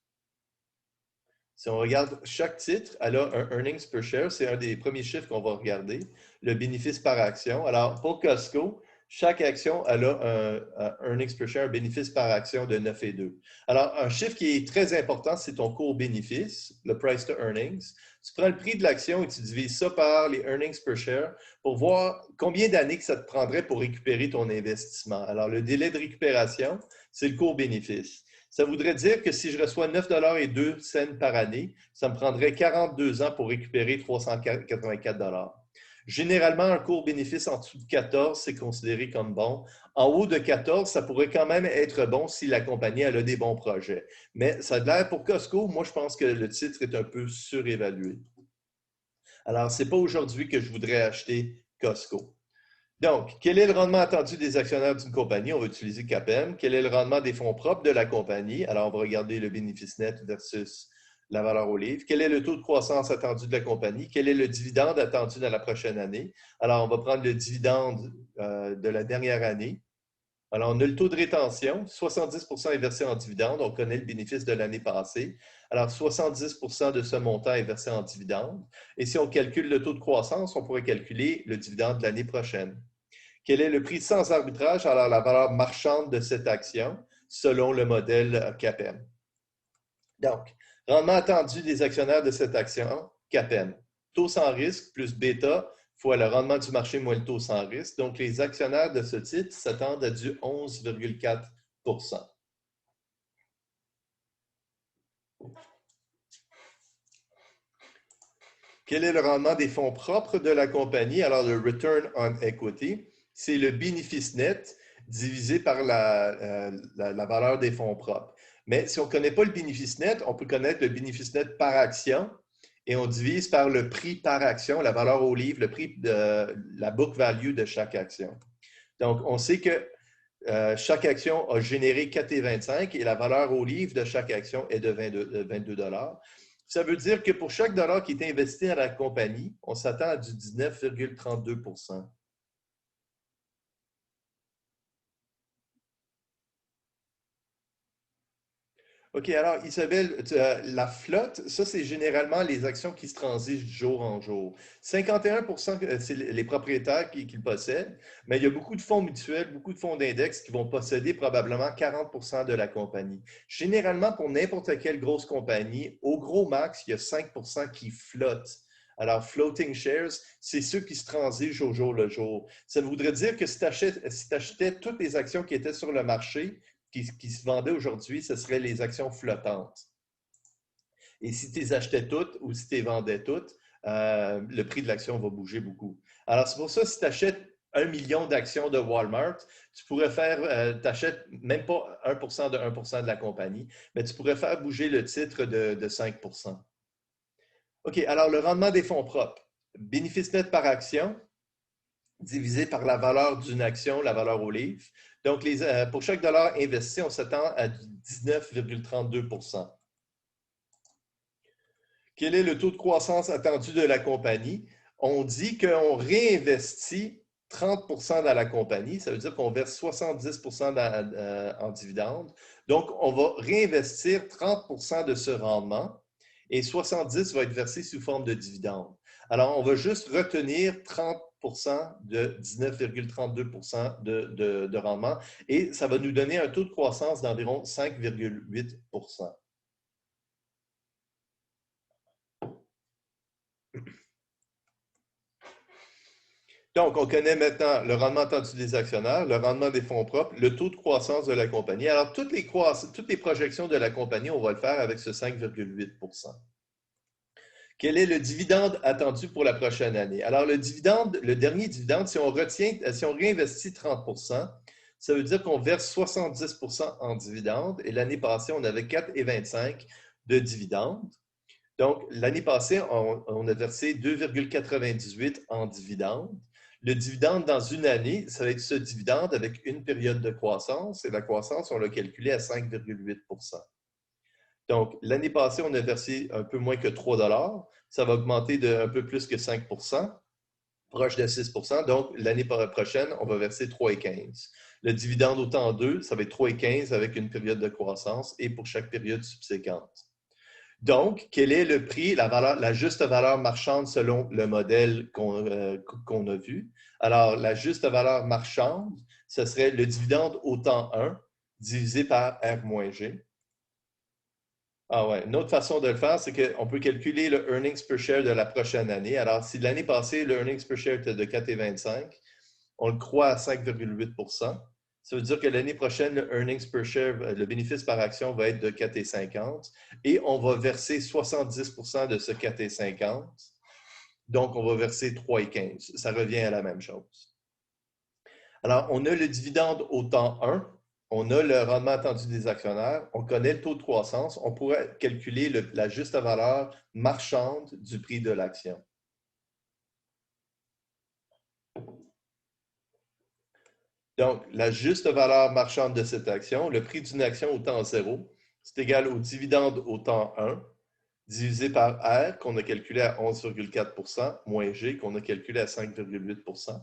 Speaker 1: si on regarde chaque titre, elle a un earnings per share. C'est un des premiers chiffres qu'on va regarder, le bénéfice par action. Alors, pour Costco, chaque action, elle a un earnings per share, un bénéfice par action de 9,2. Alors, un chiffre qui est très important, c'est ton court bénéfice, le price to earnings. Tu prends le prix de l'action et tu divises ça par les earnings per share pour voir combien d'années que ça te prendrait pour récupérer ton investissement. Alors, le délai de récupération, c'est le court bénéfice. Ça voudrait dire que si je reçois 9,02 $ par année, ça me prendrait 42 ans pour récupérer 384 $. Généralement, un court bénéfice en dessous de 14, c'est considéré comme bon. En haut de 14, ça pourrait quand même être bon si la compagnie elle a des bons projets. Mais ça a l'air pour Costco, moi, je pense que le titre est un peu surévalué. Alors, ce n'est pas aujourd'hui que je voudrais acheter Costco. Donc, quel est le rendement attendu des actionnaires d'une compagnie? On va utiliser CAPM. Quel est le rendement des fonds propres de la compagnie? Alors, on va regarder le bénéfice net versus la valeur au livre. Quel est le taux de croissance attendu de la compagnie? Quel est le dividende attendu dans la prochaine année? Alors, on va prendre le dividende de la dernière année. Alors, on a le taux de rétention. 70 est versé en dividende. On connaît le bénéfice de l'année passée. Alors, 70 de ce montant est versé en dividende. Et si on calcule le taux de croissance, on pourrait calculer le dividende de l'année prochaine. Quel est le prix sans arbitrage, alors la valeur marchande de cette action, selon le modèle CAPM? Donc, rendement attendu des actionnaires de cette action, CAPM. Taux sans risque plus bêta fois le rendement du marché moins le taux sans risque. Donc, les actionnaires de ce titre s'attendent à du 11,4 %. Quel est le rendement des fonds propres de la compagnie? Alors, le return on equity, c'est le bénéfice net divisé par la valeur des fonds propres. Mais si on ne connaît pas le bénéfice net, on peut connaître le bénéfice net par action et on divise par le prix par action, la valeur au livre, le prix de la book value de chaque action. Donc, on sait que chaque action a généré 4,25 et la valeur au livre de chaque action est de 22 $. Ça veut dire que pour chaque dollar qui est investi dans la compagnie, on s'attend à du 19,32 %. OK, alors Isabelle, la flotte, ça c'est généralement les actions qui se transigent jour en jour. 51%, c'est les propriétaires qui le possèdent, mais il y a beaucoup de fonds mutuels, beaucoup de fonds d'index qui vont posséder probablement 40% de la compagnie. Généralement, pour n'importe quelle grosse compagnie, au gros max, il y a 5% qui flottent. Alors, floating shares, c'est ceux qui se transigent au jour le jour. Ça voudrait dire que si tu achetais toutes les actions qui étaient sur le marché, qui se vendaient aujourd'hui, ce seraient les actions flottantes. Et si tu les achetais toutes ou si tu les vendais toutes, le prix de l'action va bouger beaucoup. Alors, c'est pour ça, si tu achètes 1 million d'actions de Walmart, tu pourrais faire, tu n'achètes même pas 1% de 1% de la compagnie, mais tu pourrais faire bouger le titre de 5%. OK, alors le rendement des fonds propres. Bénéfice net par action, divisé par la valeur d'une action, la valeur au livre. Donc, pour chaque dollar investi, on s'attend à 19,32 pour cent. Quel est le taux de croissance attendu de la compagnie? On dit qu'on réinvestit 30 dans la compagnie. Ça veut dire qu'on verse 70 en dividendes. Donc, on va réinvestir 30 de ce rendement et 70 va être versé sous forme de dividendes. Alors, on va juste retenir 30 de 19,32 de rendement et ça va nous donner un taux de croissance d'environ 5,8 pour cent. Donc, on connaît maintenant le rendement attendu des actionnaires, le rendement des fonds propres, le taux de croissance de la compagnie. Alors, toutes les projections de la compagnie, on va le faire avec ce 5,8 pour cent. Quel est le dividende attendu pour la prochaine année? Alors, le dividende, le dernier dividende, si on réinvestit 30 ça veut dire qu'on verse 70 en dividendes et l'année passée, on avait 4,25 de dividendes. Donc, l'année passée, on a versé 2,98 en dividendes. Le dividende dans une année, ça va être ce dividende avec une période de croissance et la croissance, on l'a calculé à 5,8 pour cent. Donc, l'année passée, on a versé un peu moins que 3 dollars. Ça va augmenter d'un peu plus que 5 proche de 6 Donc, l'année prochaine, on va verser 3,15. Le dividende au temps 2, ça va être 3,15 avec une période de croissance et pour chaque période subséquente. Donc, quel est le prix, la juste valeur marchande selon le modèle qu'on a vu? Alors, la juste valeur marchande, ce serait le dividende au temps 1 divisé par R-G. Ah ouais. Une autre façon de le faire, c'est qu'on peut calculer le earnings per share de la prochaine année. Alors, si l'année passée, le earnings per share était de 4,25, on le croit à 5,8 ça veut dire que l'année prochaine, le earnings per share, le bénéfice par action va être de 4,50 et on va verser 70 de ce 4,50. Donc, on va verser 3,15. Ça revient à la même chose. Alors, on a le dividende au temps 1, on a le rendement attendu des actionnaires, on connaît le taux de croissance, on pourrait calculer la juste valeur marchande du prix de l'action. Donc, la juste valeur marchande de cette action, le prix d'une action au temps 0, c'est égal au dividende au temps 1, divisé par R, qu'on a calculé à 11,4 moins G, qu'on a calculé à 5,8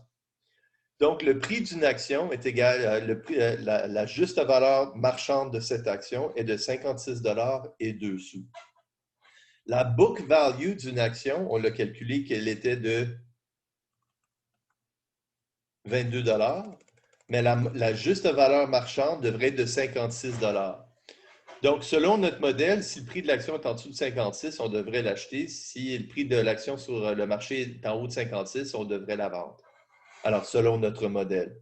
Speaker 1: Donc, le prix d'une action est égal à la juste valeur marchande de cette action est de 56 et 2 sous. La book value d'une action, on l'a calculé qu'elle était de 22 mais la juste valeur marchande devrait être de 56 Donc, selon notre modèle, si le prix de l'action est en dessous de 56, on devrait l'acheter. Si le prix de l'action sur le marché est en haut de 56, on devrait la vendre. Alors, selon notre modèle.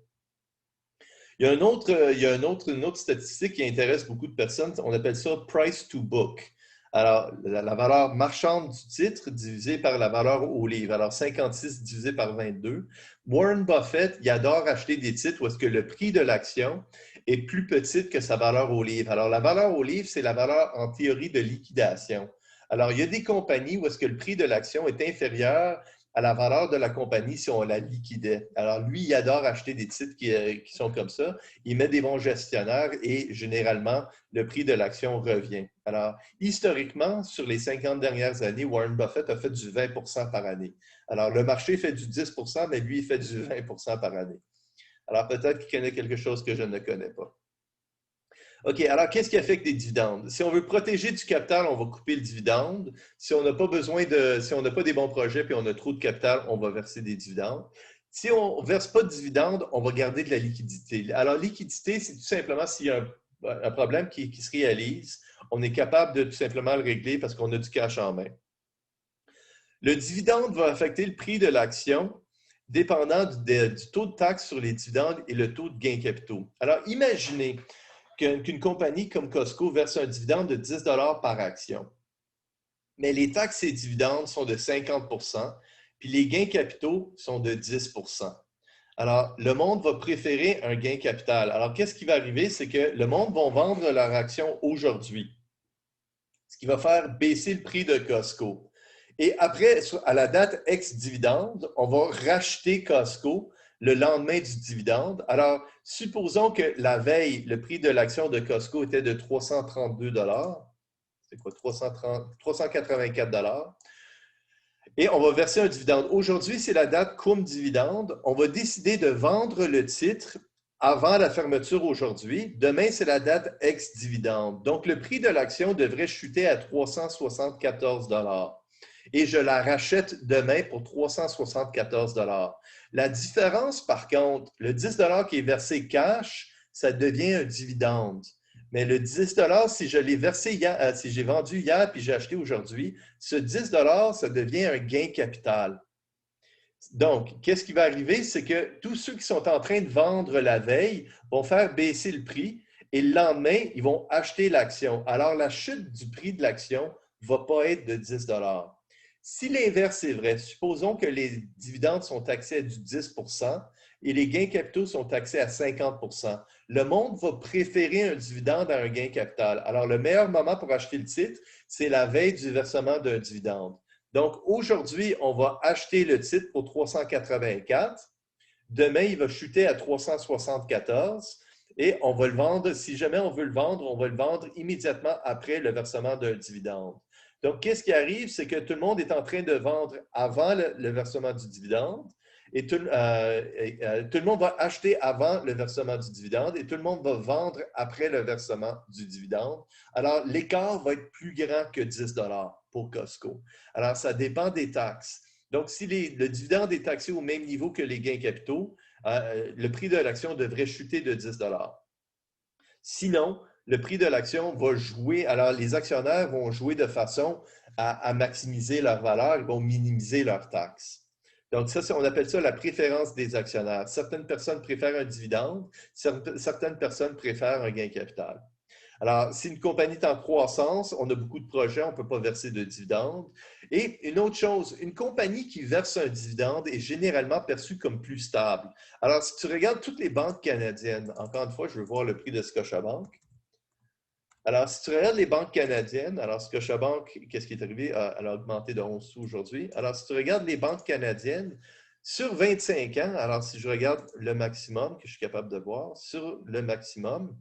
Speaker 1: Il y a une autre statistique qui intéresse beaucoup de personnes. On appelle ça price to book. Alors, la valeur marchande du titre divisée par la valeur au livre. Alors, 56 divisé par 22. Warren Buffett, il adore acheter des titres où est-ce que le prix de l'action est plus petit que sa valeur au livre. Alors, la valeur au livre, c'est la valeur en théorie de liquidation. Alors, il y a des compagnies où est-ce que le prix de l'action est inférieur à la valeur de la compagnie si on la liquidait. Alors, lui, il adore acheter des titres qui sont comme ça. Il met des bons gestionnaires et généralement, le prix de l'action revient. Alors, historiquement, sur les 50 dernières années, Warren Buffett a fait du 20 par année. Alors, le marché fait du 10 mais lui, il fait du 20 par année. Alors, peut-être qu'il connaît quelque chose que je ne connais pas. OK, alors qu'est-ce qui affecte les dividendes? Si on veut protéger du capital, on va couper le dividende. Si on n'a pas besoin de, si on n'a pas des bons projets puis on a trop de capital, on va verser des dividendes. Si on ne verse pas de dividendes, on va garder de la liquidité. Alors, liquidité, c'est tout simplement s'il y a un problème qui se réalise, on est capable de tout simplement le régler parce qu'on a du cash en main. Le dividende va affecter le prix de l'action dépendant du taux de taxe sur les dividendes et le taux de gains capitaux. Alors, imaginez qu'une compagnie comme Costco verse un dividende de 10 par action. Mais les taxes et dividendes sont de 50 puis les gains capitaux sont de 10 Alors, le monde va préférer un gain capital. Alors, qu'est-ce qui va arriver? C'est que le monde va vendre leur action aujourd'hui, ce qui va faire baisser le prix de Costco. Et après, à la date ex-dividende, on va racheter Costco le lendemain du dividende. Alors, supposons que la veille, le prix de l'action de Costco était de 332 c'est quoi, 384 et on va verser un dividende. Aujourd'hui, c'est la date cum dividende. On va décider de vendre le titre avant la fermeture aujourd'hui. Demain, c'est la date ex-dividende. Donc, le prix de l'action devrait chuter à 374 et je la rachète demain pour 374 La différence, par contre, le 10 qui est versé cash, ça devient un dividende. Mais le 10 si je l'ai versé hier, si j'ai vendu hier puis j'ai acheté aujourd'hui, ce 10 ça devient un gain capital. Donc, qu'est-ce qui va arriver? C'est que tous ceux qui sont en train de vendre la veille vont faire baisser le prix et le lendemain, ils vont acheter l'action. Alors, la chute du prix de l'action ne va pas être de 10 Si l'inverse est vrai, supposons que les dividendes sont taxés à du 10 et les gains capitaux sont taxés à 50 le monde va préférer un dividende à un gain capital. Alors, le meilleur moment pour acheter le titre, c'est la veille du versement d'un dividende. Donc, aujourd'hui, on va acheter le titre pour 384. Demain, il va chuter à 374 et on va le vendre. Si jamais on veut le vendre, on va le vendre immédiatement après le versement d'un dividende. Donc, qu'est-ce qui arrive? C'est que tout le monde est en train de vendre avant le versement du dividende et tout le monde va acheter avant le versement du dividende et tout le monde va vendre après le versement du dividende. Alors, l'écart va être plus grand que 10 pour Costco. Alors, ça dépend des taxes. Donc, si le dividende est taxé au même niveau que les gains capitaux, le prix de l'action devrait chuter de 10 Sinon, le prix de l'action va jouer, alors les actionnaires vont jouer de façon à maximiser leur valeur, ils vont minimiser leurs taxes. Donc, ça, on appelle ça la préférence des actionnaires. Certaines personnes préfèrent un dividende, certaines personnes préfèrent un gain capital. Alors, si une compagnie est en croissance, on a beaucoup de projets, on ne peut pas verser de dividendes. Et une autre chose, une compagnie qui verse un dividende est généralement perçue comme plus stable. Alors, si tu regardes toutes les banques canadiennes, encore une fois, je veux voir le prix de Scotiabank. Alors, si tu regardes les banques canadiennes, alors Scotiabank, qu'est-ce qui est arrivé? Elle a augmenté de 11 sous aujourd'hui. Alors, si tu regardes les banques canadiennes, sur 25 ans, alors si je regarde le maximum que je suis capable de voir, sur le maximum,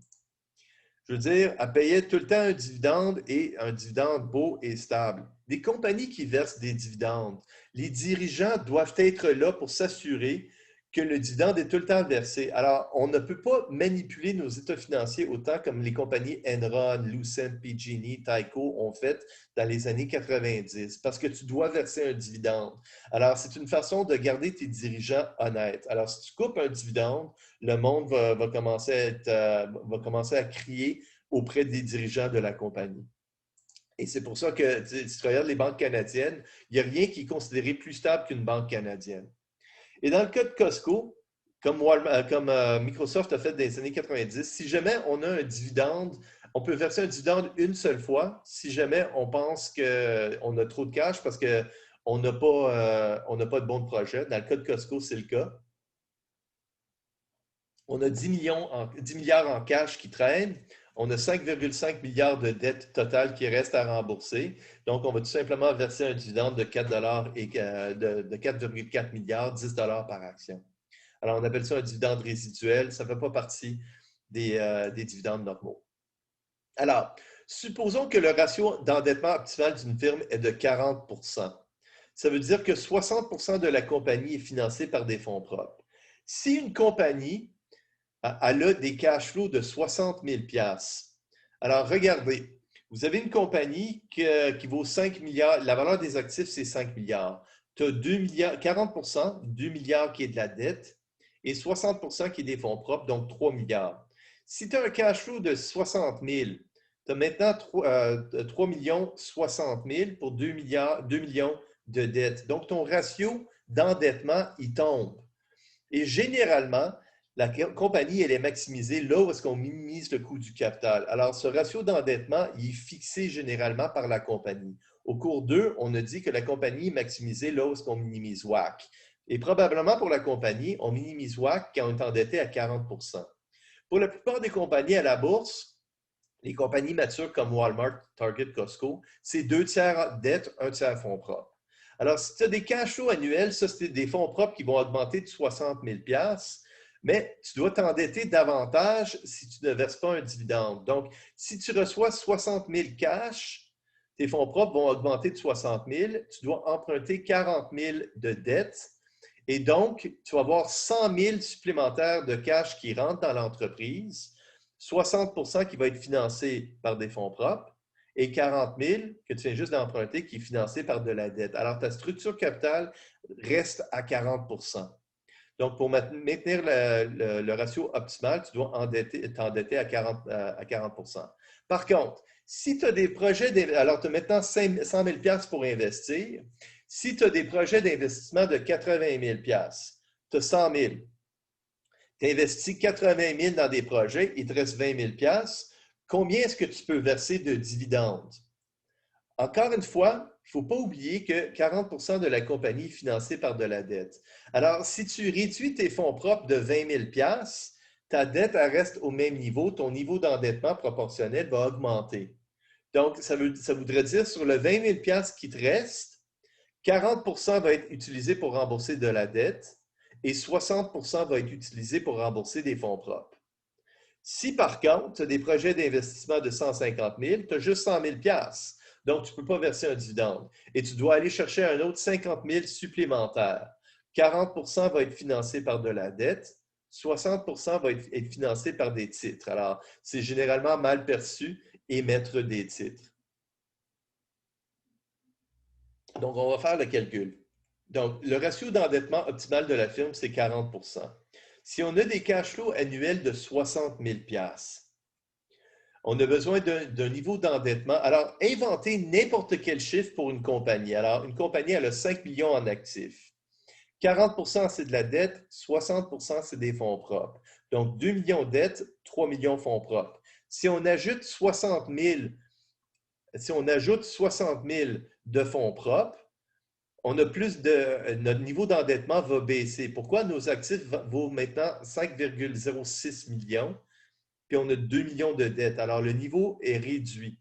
Speaker 1: je veux dire, elle payait tout le temps un dividende et un dividende beau et stable. Les compagnies qui versent des dividendes, les dirigeants doivent être là pour s'assurer que le dividende est tout le temps versé. Alors, on ne peut pas manipuler nos états financiers autant comme les compagnies Enron, Lucent, PG&E, Tyco ont fait dans les années 90 parce que tu dois verser un dividende. Alors, c'est une façon de garder tes dirigeants honnêtes. Alors, si tu coupes un dividende, le monde va commencer à crier auprès des dirigeants de la compagnie. Et c'est pour ça que, si tu regardes les banques canadiennes, il n'y a rien qui est considéré plus stable qu'une banque canadienne. Et dans le cas de Costco, comme Microsoft a fait dans les années 90, si jamais on a un dividende, on peut verser un dividende une seule fois si jamais on pense qu'on a trop de cash parce qu'on n'a pas de bon projet. Dans le cas de Costco, c'est le cas. On a 10 milliards en cash qui traînent. On a 5,5 milliards de dettes totales qui restent à rembourser. Donc, on va tout simplement verser un dividende de 4 et de 4,4 milliards, 10 par action. Alors, on appelle ça un dividende résiduel. Ça ne fait pas partie des dividendes normaux. Alors, supposons que le ratio d'endettement optimal d'une firme est de 40 Ça veut dire que 60 de la compagnie est financée par des fonds propres. Si une compagnie elle a des cash flows de 60 000 Alors, regardez, vous avez une compagnie qui vaut 5 milliards, la valeur des actifs, c'est 5 milliards. Tu as 2 milliards, 40 2 milliards qui est de la dette et 60 qui est des fonds propres, donc 3 milliards. Si tu as un cash flow de 60 000, tu as maintenant 3 millions 60 000 pour 2 milliards, 2 millions de dettes. Donc, ton ratio d'endettement, il tombe. Et généralement, la compagnie, elle est maximisée là où est-ce qu'on minimise le coût du capital. Alors, ce ratio d'endettement, il est fixé généralement par la compagnie. Au cours 2, on a dit que la compagnie est maximisée là où est-ce qu'on minimise WACC. Et probablement pour la compagnie, on minimise WACC quand on est endetté à 40 Pour la plupart des compagnies à la bourse, les compagnies matures comme Walmart, Target, Costco, c'est 2 tiers dette, 1 tiers fonds propres. Alors, si tu as des cash flows annuels, ça, c'est des fonds propres qui vont augmenter de 60 000 mais tu dois t'endetter davantage si tu ne verses pas un dividende. Donc, si tu reçois 60 000 cash, tes fonds propres vont augmenter de 60 000, tu dois emprunter 40 000 de dette, et donc, tu vas avoir 100 000 supplémentaires de cash qui rentrent dans l'entreprise, 60 qui va être financé par des fonds propres et 40 000 que tu viens juste d'emprunter qui est financé par de la dette. Alors, ta structure capitale reste à 40 Donc, pour maintenir le ratio optimal, tu dois t'endetter à 40 Par contre, si tu as des projets, alors tu as maintenant 100 000 pour investir. Si tu as des projets d'investissement de 80 000 tu as 100 000. Tu investis 80 000 dans des projets, il te reste 20 000 combien est-ce que tu peux verser de dividendes? Encore une fois, il ne faut pas oublier que 40 de la compagnie est financée par de la dette. Alors, si tu réduis tes fonds propres de 20 000 ta dette elle reste au même niveau, ton niveau d'endettement proportionnel va augmenter. Donc, ça voudrait dire sur le 20 000 qui te reste, 40 va être utilisé pour rembourser de la dette et 60 va être utilisé pour rembourser des fonds propres. Si par contre, tu as des projets d'investissement de 150 000, tu as juste 100 000 donc tu ne peux pas verser un dividende et tu dois aller chercher un autre 50 000 supplémentaires. 40 va être financé par de la dette, 60 va être financé par des titres. Alors, c'est généralement mal perçu émettre des titres. Donc, on va faire le calcul. Donc, le ratio d'endettement optimal de la firme, c'est 40 Si on a des cash flows annuels de 60 000 on a besoin d'un niveau d'endettement. Alors, inventez n'importe quel chiffre pour une compagnie. Alors, une compagnie, elle a 5 millions en actifs. 40 c'est de la dette, 60 c'est des fonds propres. Donc, 2 millions de dettes, 3 millions de fonds propres. Si on ajoute 60 000, de fonds propres, on a plus de, notre niveau d'endettement va baisser. Pourquoi nos actifs vaut maintenant 5,06 millions, puis on a 2 millions de dettes. Alors, le niveau est réduit.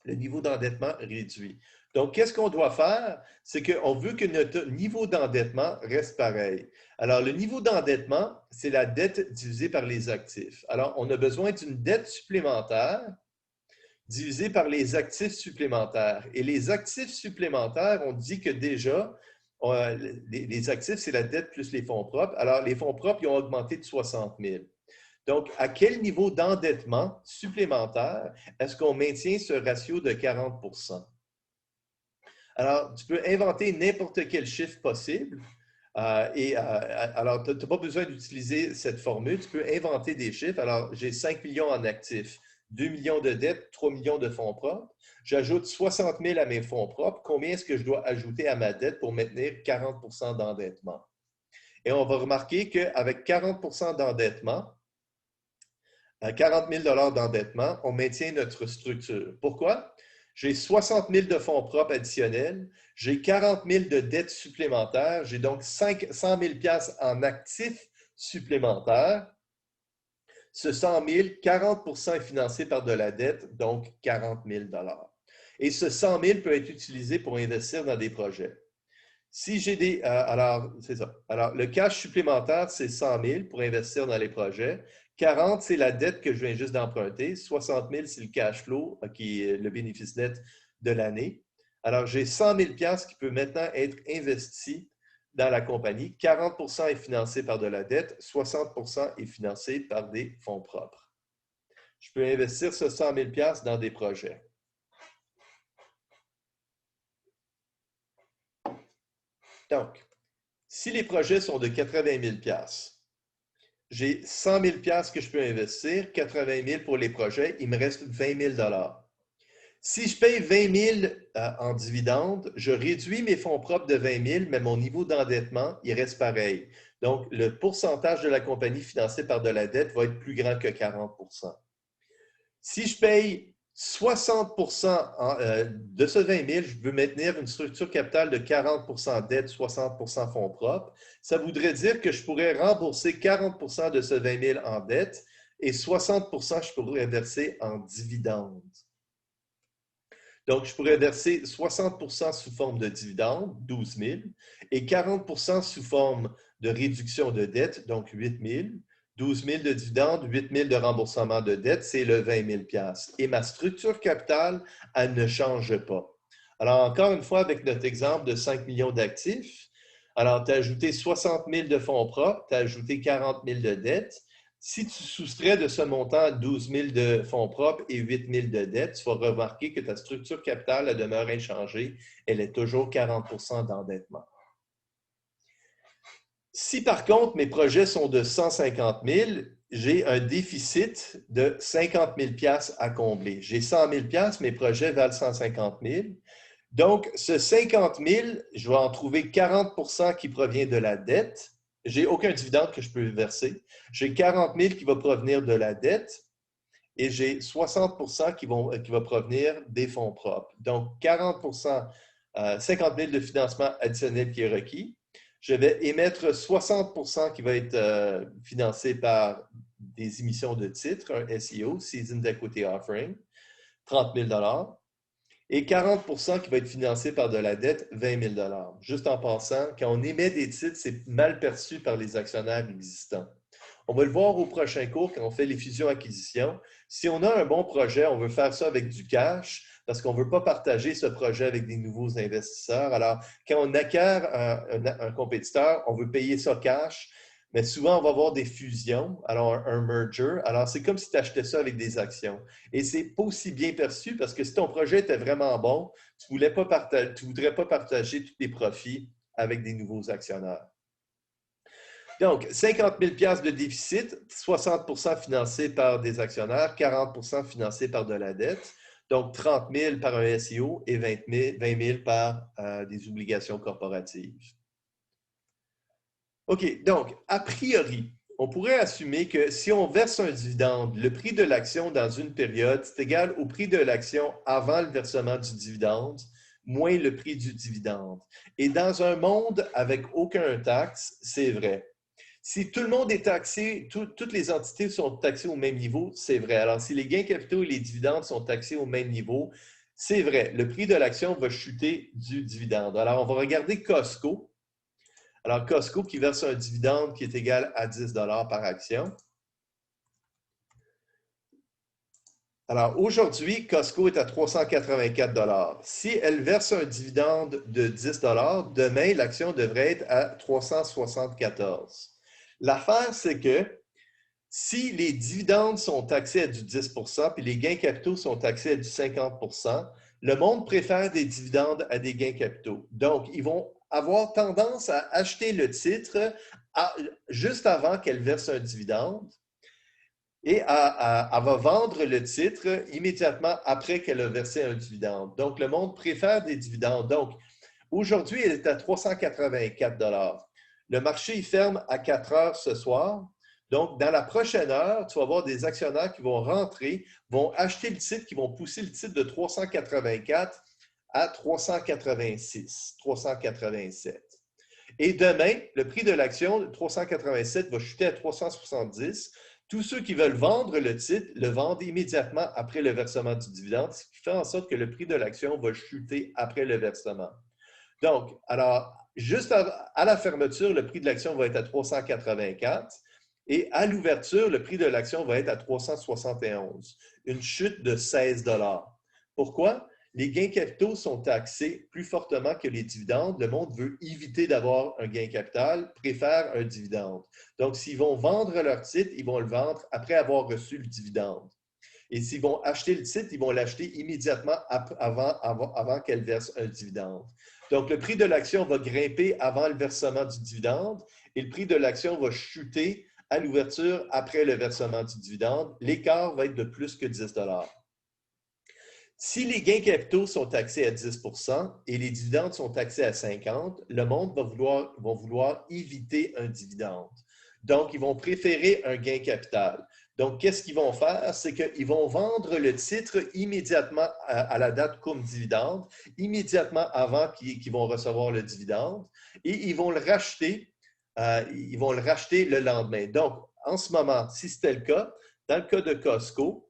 Speaker 1: Le niveau d'endettement réduit. Donc, qu'est-ce qu'on doit faire? C'est qu'on veut que notre niveau d'endettement reste pareil. Alors, le niveau d'endettement, c'est la dette divisée par les actifs. Alors, on a besoin d'une dette supplémentaire divisée par les actifs supplémentaires. Et les actifs supplémentaires, on dit que déjà, les actifs, c'est la dette plus les fonds propres. Alors, les fonds propres, ils ont augmenté de 60 000. Donc, à quel niveau d'endettement supplémentaire est-ce qu'on maintient ce ratio de 40 Alors, tu peux inventer n'importe quel chiffre possible. Alors, tu n'as pas besoin d'utiliser cette formule. Tu peux inventer des chiffres. Alors, j'ai 5 millions en actifs, 2 millions de dettes, 3 millions de fonds propres. J'ajoute 60 000 à mes fonds propres. Combien est-ce que je dois ajouter à ma dette pour maintenir 40 d'endettement? Et on va remarquer qu'avec 40 d'endettement, 40 000 d'endettement, on maintient notre structure. Pourquoi? J'ai 60 000 de fonds propres additionnels, j'ai 40 000 de dettes supplémentaires, j'ai donc 100 000 en actifs supplémentaires. Ce 100 000, 40 est financé par de la dette, donc 40 000 Et ce 100 000 peut être utilisé pour investir dans des projets. Si j'ai des. Alors, c'est ça. Alors, le cash supplémentaire, c'est 100 000 pour investir dans les projets. 40, c'est la dette que je viens juste d'emprunter. 60 000, c'est le cash flow, qui est le bénéfice net de l'année. Alors, j'ai 100 000 qui peut maintenant être investi dans la compagnie. 40 est financé par de la dette, 60 est financé par des fonds propres. je peux investir ce 100 000 $ dans des projets. Donc, si les projets sont de 80 000 $, j'ai 100 000 $ que je peux investir, 80 000 pour les projets, il me reste 20 000 $. Si je paye 20 000 en dividendes, je réduis mes fonds propres de 20 000, mais mon niveau d'endettement, il reste pareil. Donc, le pourcentage de la compagnie financée par de la dette va être plus grand que 40 %. Si je paye 60 % de ce 20 000, je veux maintenir une structure capitale de 40 % dette, 60 % fonds propres. Ça voudrait dire que je pourrais rembourser 40 % de ce 20 000 en dette et 60 % je pourrais verser en dividendes. Donc, je pourrais verser 60 % sous forme de dividendes, 12 000, et 40 % sous forme de réduction de dette, donc 8 000. 12 000 de dividendes, 8 000 de remboursement de dette, c'est le 20 000 $. Et ma structure capitale, elle ne change pas. Alors, encore une fois, avec notre exemple de 5 millions d'actifs, alors tu as ajouté 60 000 de fonds propres, tu as ajouté 40 000 de dettes. Si tu soustrais de ce montant 12 000 de fonds propres et 8 000 de dettes, tu vas remarquer que ta structure capitale, elle demeure inchangée. Elle est toujours 40 % d'endettement. Si par contre mes projets sont de 150 000, j'ai un déficit de 50 000 $ à combler. J'ai 100 000 $, mes projets valent 150 000. Donc, ce 50 000, je vais en trouver 40 % qui provient de la dette. J'ai aucun dividende que je peux verser. J'ai 40 000 qui va provenir de la dette et j'ai 60 % qui va provenir des fonds propres. Donc, 40 %, 50 000 de financement additionnel qui est requis. Je vais émettre 60 % qui va être financé par des émissions de titres, un SEO, Seasoned Equity Offering, 30 000 $ et 40 % qui va être financé par de la dette, 20 000 $. Juste en passant, quand on émet des titres, c'est mal perçu par les actionnaires existants. On va le voir au prochain cours quand on fait les fusions-acquisitions. Si on a un bon projet, on veut faire ça avec du cash parce qu'on ne veut pas partager ce projet avec des nouveaux investisseurs. Alors, quand on acquiert un compétiteur, on veut payer ça cash, mais souvent, on va avoir des fusions, alors un merger. Alors, c'est comme si tu achetais ça avec des actions. Et ce n'est pas aussi bien perçu parce que si ton projet était vraiment bon, tu ne voudrais pas partager tous les profits avec des nouveaux actionnaires. Donc, 50 000 $ de déficit, 60 % financé par des actionnaires, 40 % financé par de la dette. Donc, 30 000 par un SEO et 20 000 par des obligations corporatives. OK, donc, a priori, on pourrait assumer que si on verse un dividende, le prix de l'action dans une période, c'est égal au prix de l'action avant le versement du dividende, moins le prix du dividende. Et dans un monde avec aucun taxe, c'est vrai. Si tout le monde est taxé, toutes les entités sont taxées au même niveau, c'est vrai. Alors, si les gains capitaux et les dividendes sont taxés au même niveau, c'est vrai. Le prix de l'action va chuter du dividende. Alors, on va regarder Costco. Alors, Costco qui verse un dividende qui est égal à 10 $ par action. Alors, aujourd'hui, Costco est à 384 $. Si elle verse un dividende de 10 $, demain, l'action devrait être à 374 $. L'affaire, c'est que si les dividendes sont taxés à du 10 % puis les gains capitaux sont taxés à du 50 %, le monde préfère des dividendes à des gains capitaux. Donc, ils vont avoir tendance à acheter le titre juste avant qu'elle verse un dividende et elle va vendre le titre immédiatement après qu'elle a versé un dividende. Donc, le monde préfère des dividendes. Donc, aujourd'hui, elle est à 384 $. Le marché il ferme à 4 heures ce soir. Donc, dans la prochaine heure, tu vas avoir des actionnaires qui vont rentrer, vont acheter le titre, qui vont pousser le titre de 384 à 386, 387. Et demain, le prix de l'action de 387 va chuter à 370. Tous ceux qui veulent vendre le titre le vendent immédiatement après le versement du dividende, ce qui fait en sorte que le prix de l'action va chuter après le versement. Donc, alors, juste à la fermeture, le prix de l'action va être à 384 et à l'ouverture, le prix de l'action va être à 371, une chute de 16 $. Pourquoi? Les gains capitaux sont taxés plus fortement que les dividendes. Le monde veut éviter d'avoir un gain capital, préfère un dividende. Donc, s'ils vont vendre leur titre, ils vont le vendre après avoir reçu le dividende. Et s'ils vont acheter le titre, ils vont l'acheter immédiatement avant qu'elle verse un dividende. Donc, le prix de l'action va grimper avant le versement du dividende et le prix de l'action va chuter à l'ouverture après le versement du dividende. L'écart va être de plus que 10 $. Si les gains capitaux sont taxés à 10 et les dividendes sont taxés à 50 %, le monde va vouloir éviter un dividende. Donc, ils vont préférer un gain capital. Donc, qu'est-ce qu'ils vont faire? C'est qu'ils vont vendre le titre immédiatement à la date comme dividende, immédiatement avant qu'ils vont recevoir le dividende, et ils vont le racheter le lendemain. Donc, en ce moment, si c'était le cas, dans le cas de Costco,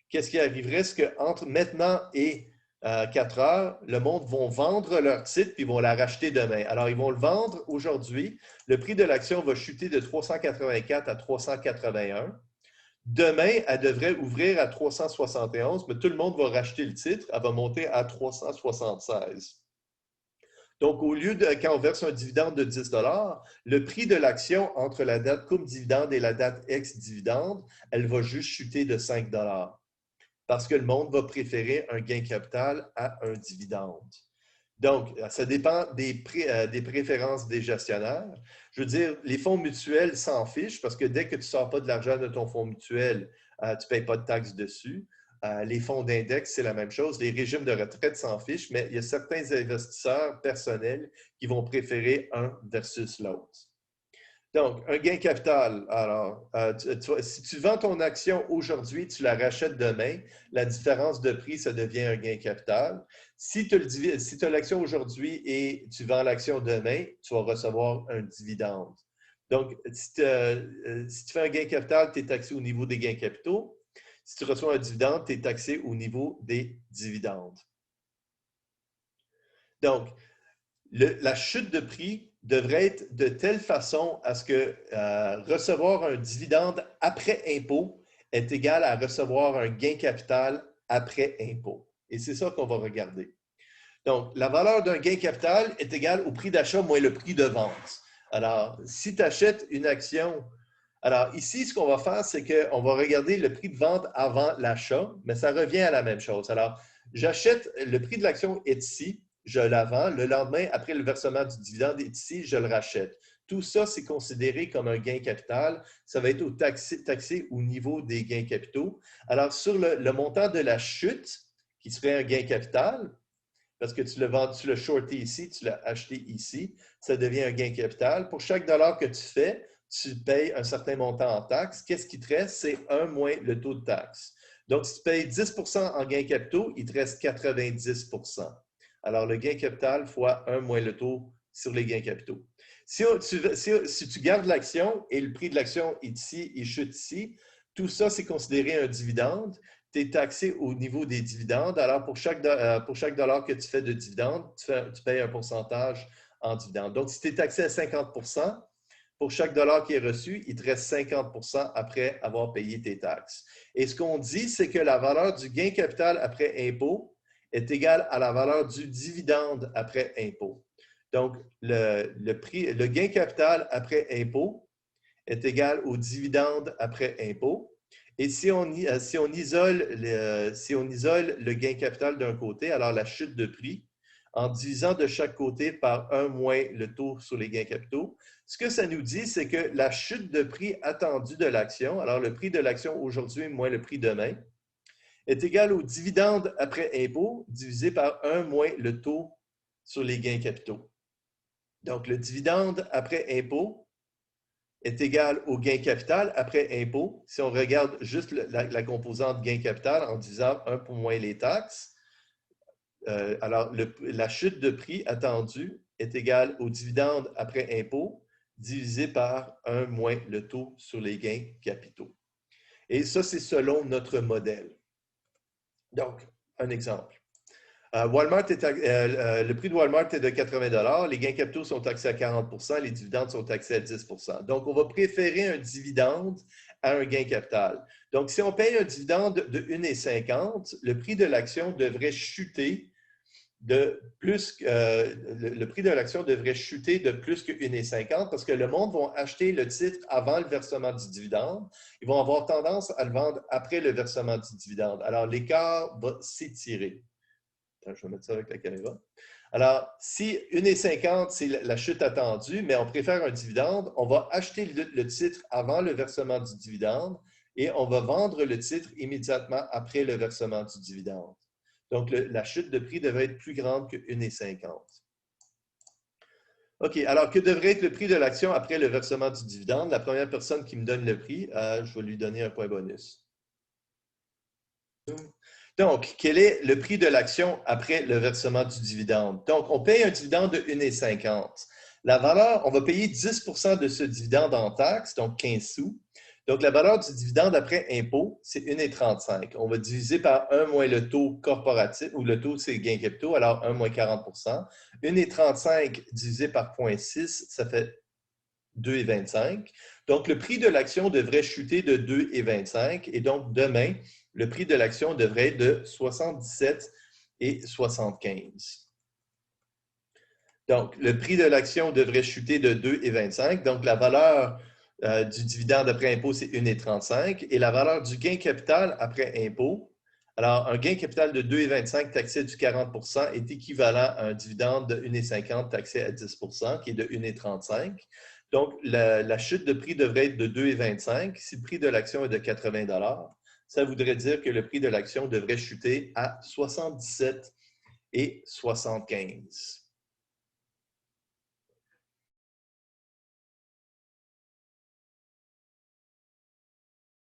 Speaker 1: qu'est-ce qui arriverait? C'est qu'entre maintenant et 4 heures, le monde vont vendre leur titre puis ils vont la racheter demain. Alors, ils vont le vendre aujourd'hui. Le prix de l'action va chuter de 384 à 381. Demain, elle devrait ouvrir à 371, mais tout le monde va racheter le titre. Elle va monter à 376. Donc, au lieu de, quand on verse un dividende de 10 $, le prix de l'action entre la date comme dividende et la date ex-dividende, elle va juste chuter de 5 $ parce que le monde va préférer un gain capital à un dividende. Donc, ça dépend des préférences des gestionnaires. Je veux dire, les fonds mutuels s'en fichent parce que dès que tu ne sors pas de l'argent de ton fonds mutuel, tu ne payes pas de taxes dessus. Les fonds d'index, c'est la même chose. Les régimes de retraite s'en fichent, mais il y a certains investisseurs personnels qui vont préférer un versus l'autre. Donc, un gain capital. Alors, si tu vends ton action aujourd'hui, tu la rachètes demain, la différence de prix, ça devient un gain capital. Si tu as l'action aujourd'hui et tu vends l'action demain, tu vas recevoir un dividende. Donc, si tu fais un gain capital, tu es taxé au niveau des gains capitaux. Si tu reçois un dividende, tu es taxé au niveau des dividendes. Donc, la chute de prix devrait être de telle façon à ce que recevoir un dividende après impôt est égal à recevoir un gain capital après impôt. Et c'est ça qu'on va regarder. Donc, la valeur d'un gain capital est égale au prix d'achat moins le prix de vente. Alors, si tu achètes une action, alors ici, ce qu'on va faire, c'est qu'on va regarder le prix de vente avant l'achat, mais ça revient à la même chose. Alors, j'achète, le prix de l'action est ici, je la vends. Le lendemain, après le versement du dividende est ici, je le rachète. Tout ça, c'est considéré comme un gain capital. Ça va être taxé au niveau des gains capitaux. Alors, sur le montant de la chute, qui serait un gain capital, parce que tu l'as shorté ici, tu l'as acheté ici, ça devient un gain capital. Pour chaque dollar que tu fais, tu payes un certain montant en taxes. Qu'est-ce qui te reste? C'est 1 moins le taux de taxe. Donc, si tu payes 10 en gains capitaux, il te reste 90 %. Alors, le gain capital fois 1 moins le taux sur les gains capitaux. Si tu gardes l'action et le prix de l'action est ici et chute ici, tout ça, c'est considéré un dividende. Tu es taxé au niveau des dividendes. Alors, pour chaque dollar que tu fais de dividende, tu payes un pourcentage en dividende. Donc, si tu es taxé à 50 pour chaque dollar qui est reçu, il te reste 50 après avoir payé tes taxes. Et ce qu'on dit, c'est que la valeur du gain capital après impôt est égale à la valeur du dividende après impôt. Donc, le gain capital après impôt est égal au dividende après impôt. Et si on isole le gain capital d'un côté, alors la chute de prix, en divisant de chaque côté par 1 moins le taux sur les gains capitaux, ce que ça nous dit, c'est que la chute de prix attendue de l'action, alors le prix de l'action aujourd'hui moins le prix demain, est égal au dividende après impôt divisé par 1 moins le taux sur les gains capitaux. Donc, le dividende après impôt est égal au gain capital après impôt. Si on regarde juste la composante gain capital en divisant 1 pour moins les taxes, alors la chute de prix attendue est égale au dividende après impôt divisé par 1 moins le taux sur les gains capitaux. Et ça, c'est selon notre modèle. Donc, un exemple. Le prix de Walmart est de 80 $. Les gains capitaux sont taxés à 40 %. Les dividendes sont taxés à 10 %. Donc, on va préférer un dividende à un gain capital. Donc, si on paye un dividende de 1,50 $, le prix de l'action devrait chuter le prix de l'action devrait chuter de plus que 1,50 parce que le monde va acheter le titre avant le versement du dividende. Ils vont avoir tendance à le vendre après le versement du dividende. Alors, l'écart va s'étirer. Attends, je vais mettre ça avec la caméra. Alors, si 1,50, c'est la chute attendue, mais on préfère un dividende, on va acheter le titre avant le versement du dividende et on va vendre le titre immédiatement après le versement du dividende. Donc, la chute de prix devrait être plus grande que 1,50. OK, alors que devrait être le prix de l'action après le versement du dividende? La première personne qui me donne le prix, je vais lui donner un point bonus. Donc, quel est le prix de l'action après le versement du dividende? Donc, on paye un dividende de 1,50. La valeur, on va payer 10 de ce dividende en taxes, donc 15 sous. Donc, la valeur du dividende après impôt, c'est 1,35. On va diviser par 1 moins le taux corporatif, ou le taux, c'est gains capitaux, alors 1 moins 40 1,35 divisé par 0,6, ça fait 2,25. Donc, le prix de l'action devrait chuter de 2,25. Et donc, demain, le prix de l'action devrait être de 77,75. Donc, le prix de l'action devrait chuter de 2,25. Donc, la valeur du dividende après impôt, c'est 1,35. Et la valeur du gain capital après impôt, alors un gain capital de 2,25 taxé du 40 est équivalent à un dividende de 1,50 taxé à 10 qui est de 1,35. Donc, la chute de prix devrait être de 2,25. Si le prix de l'action est de 80 ça voudrait dire que le prix de l'action devrait chuter à 77,75.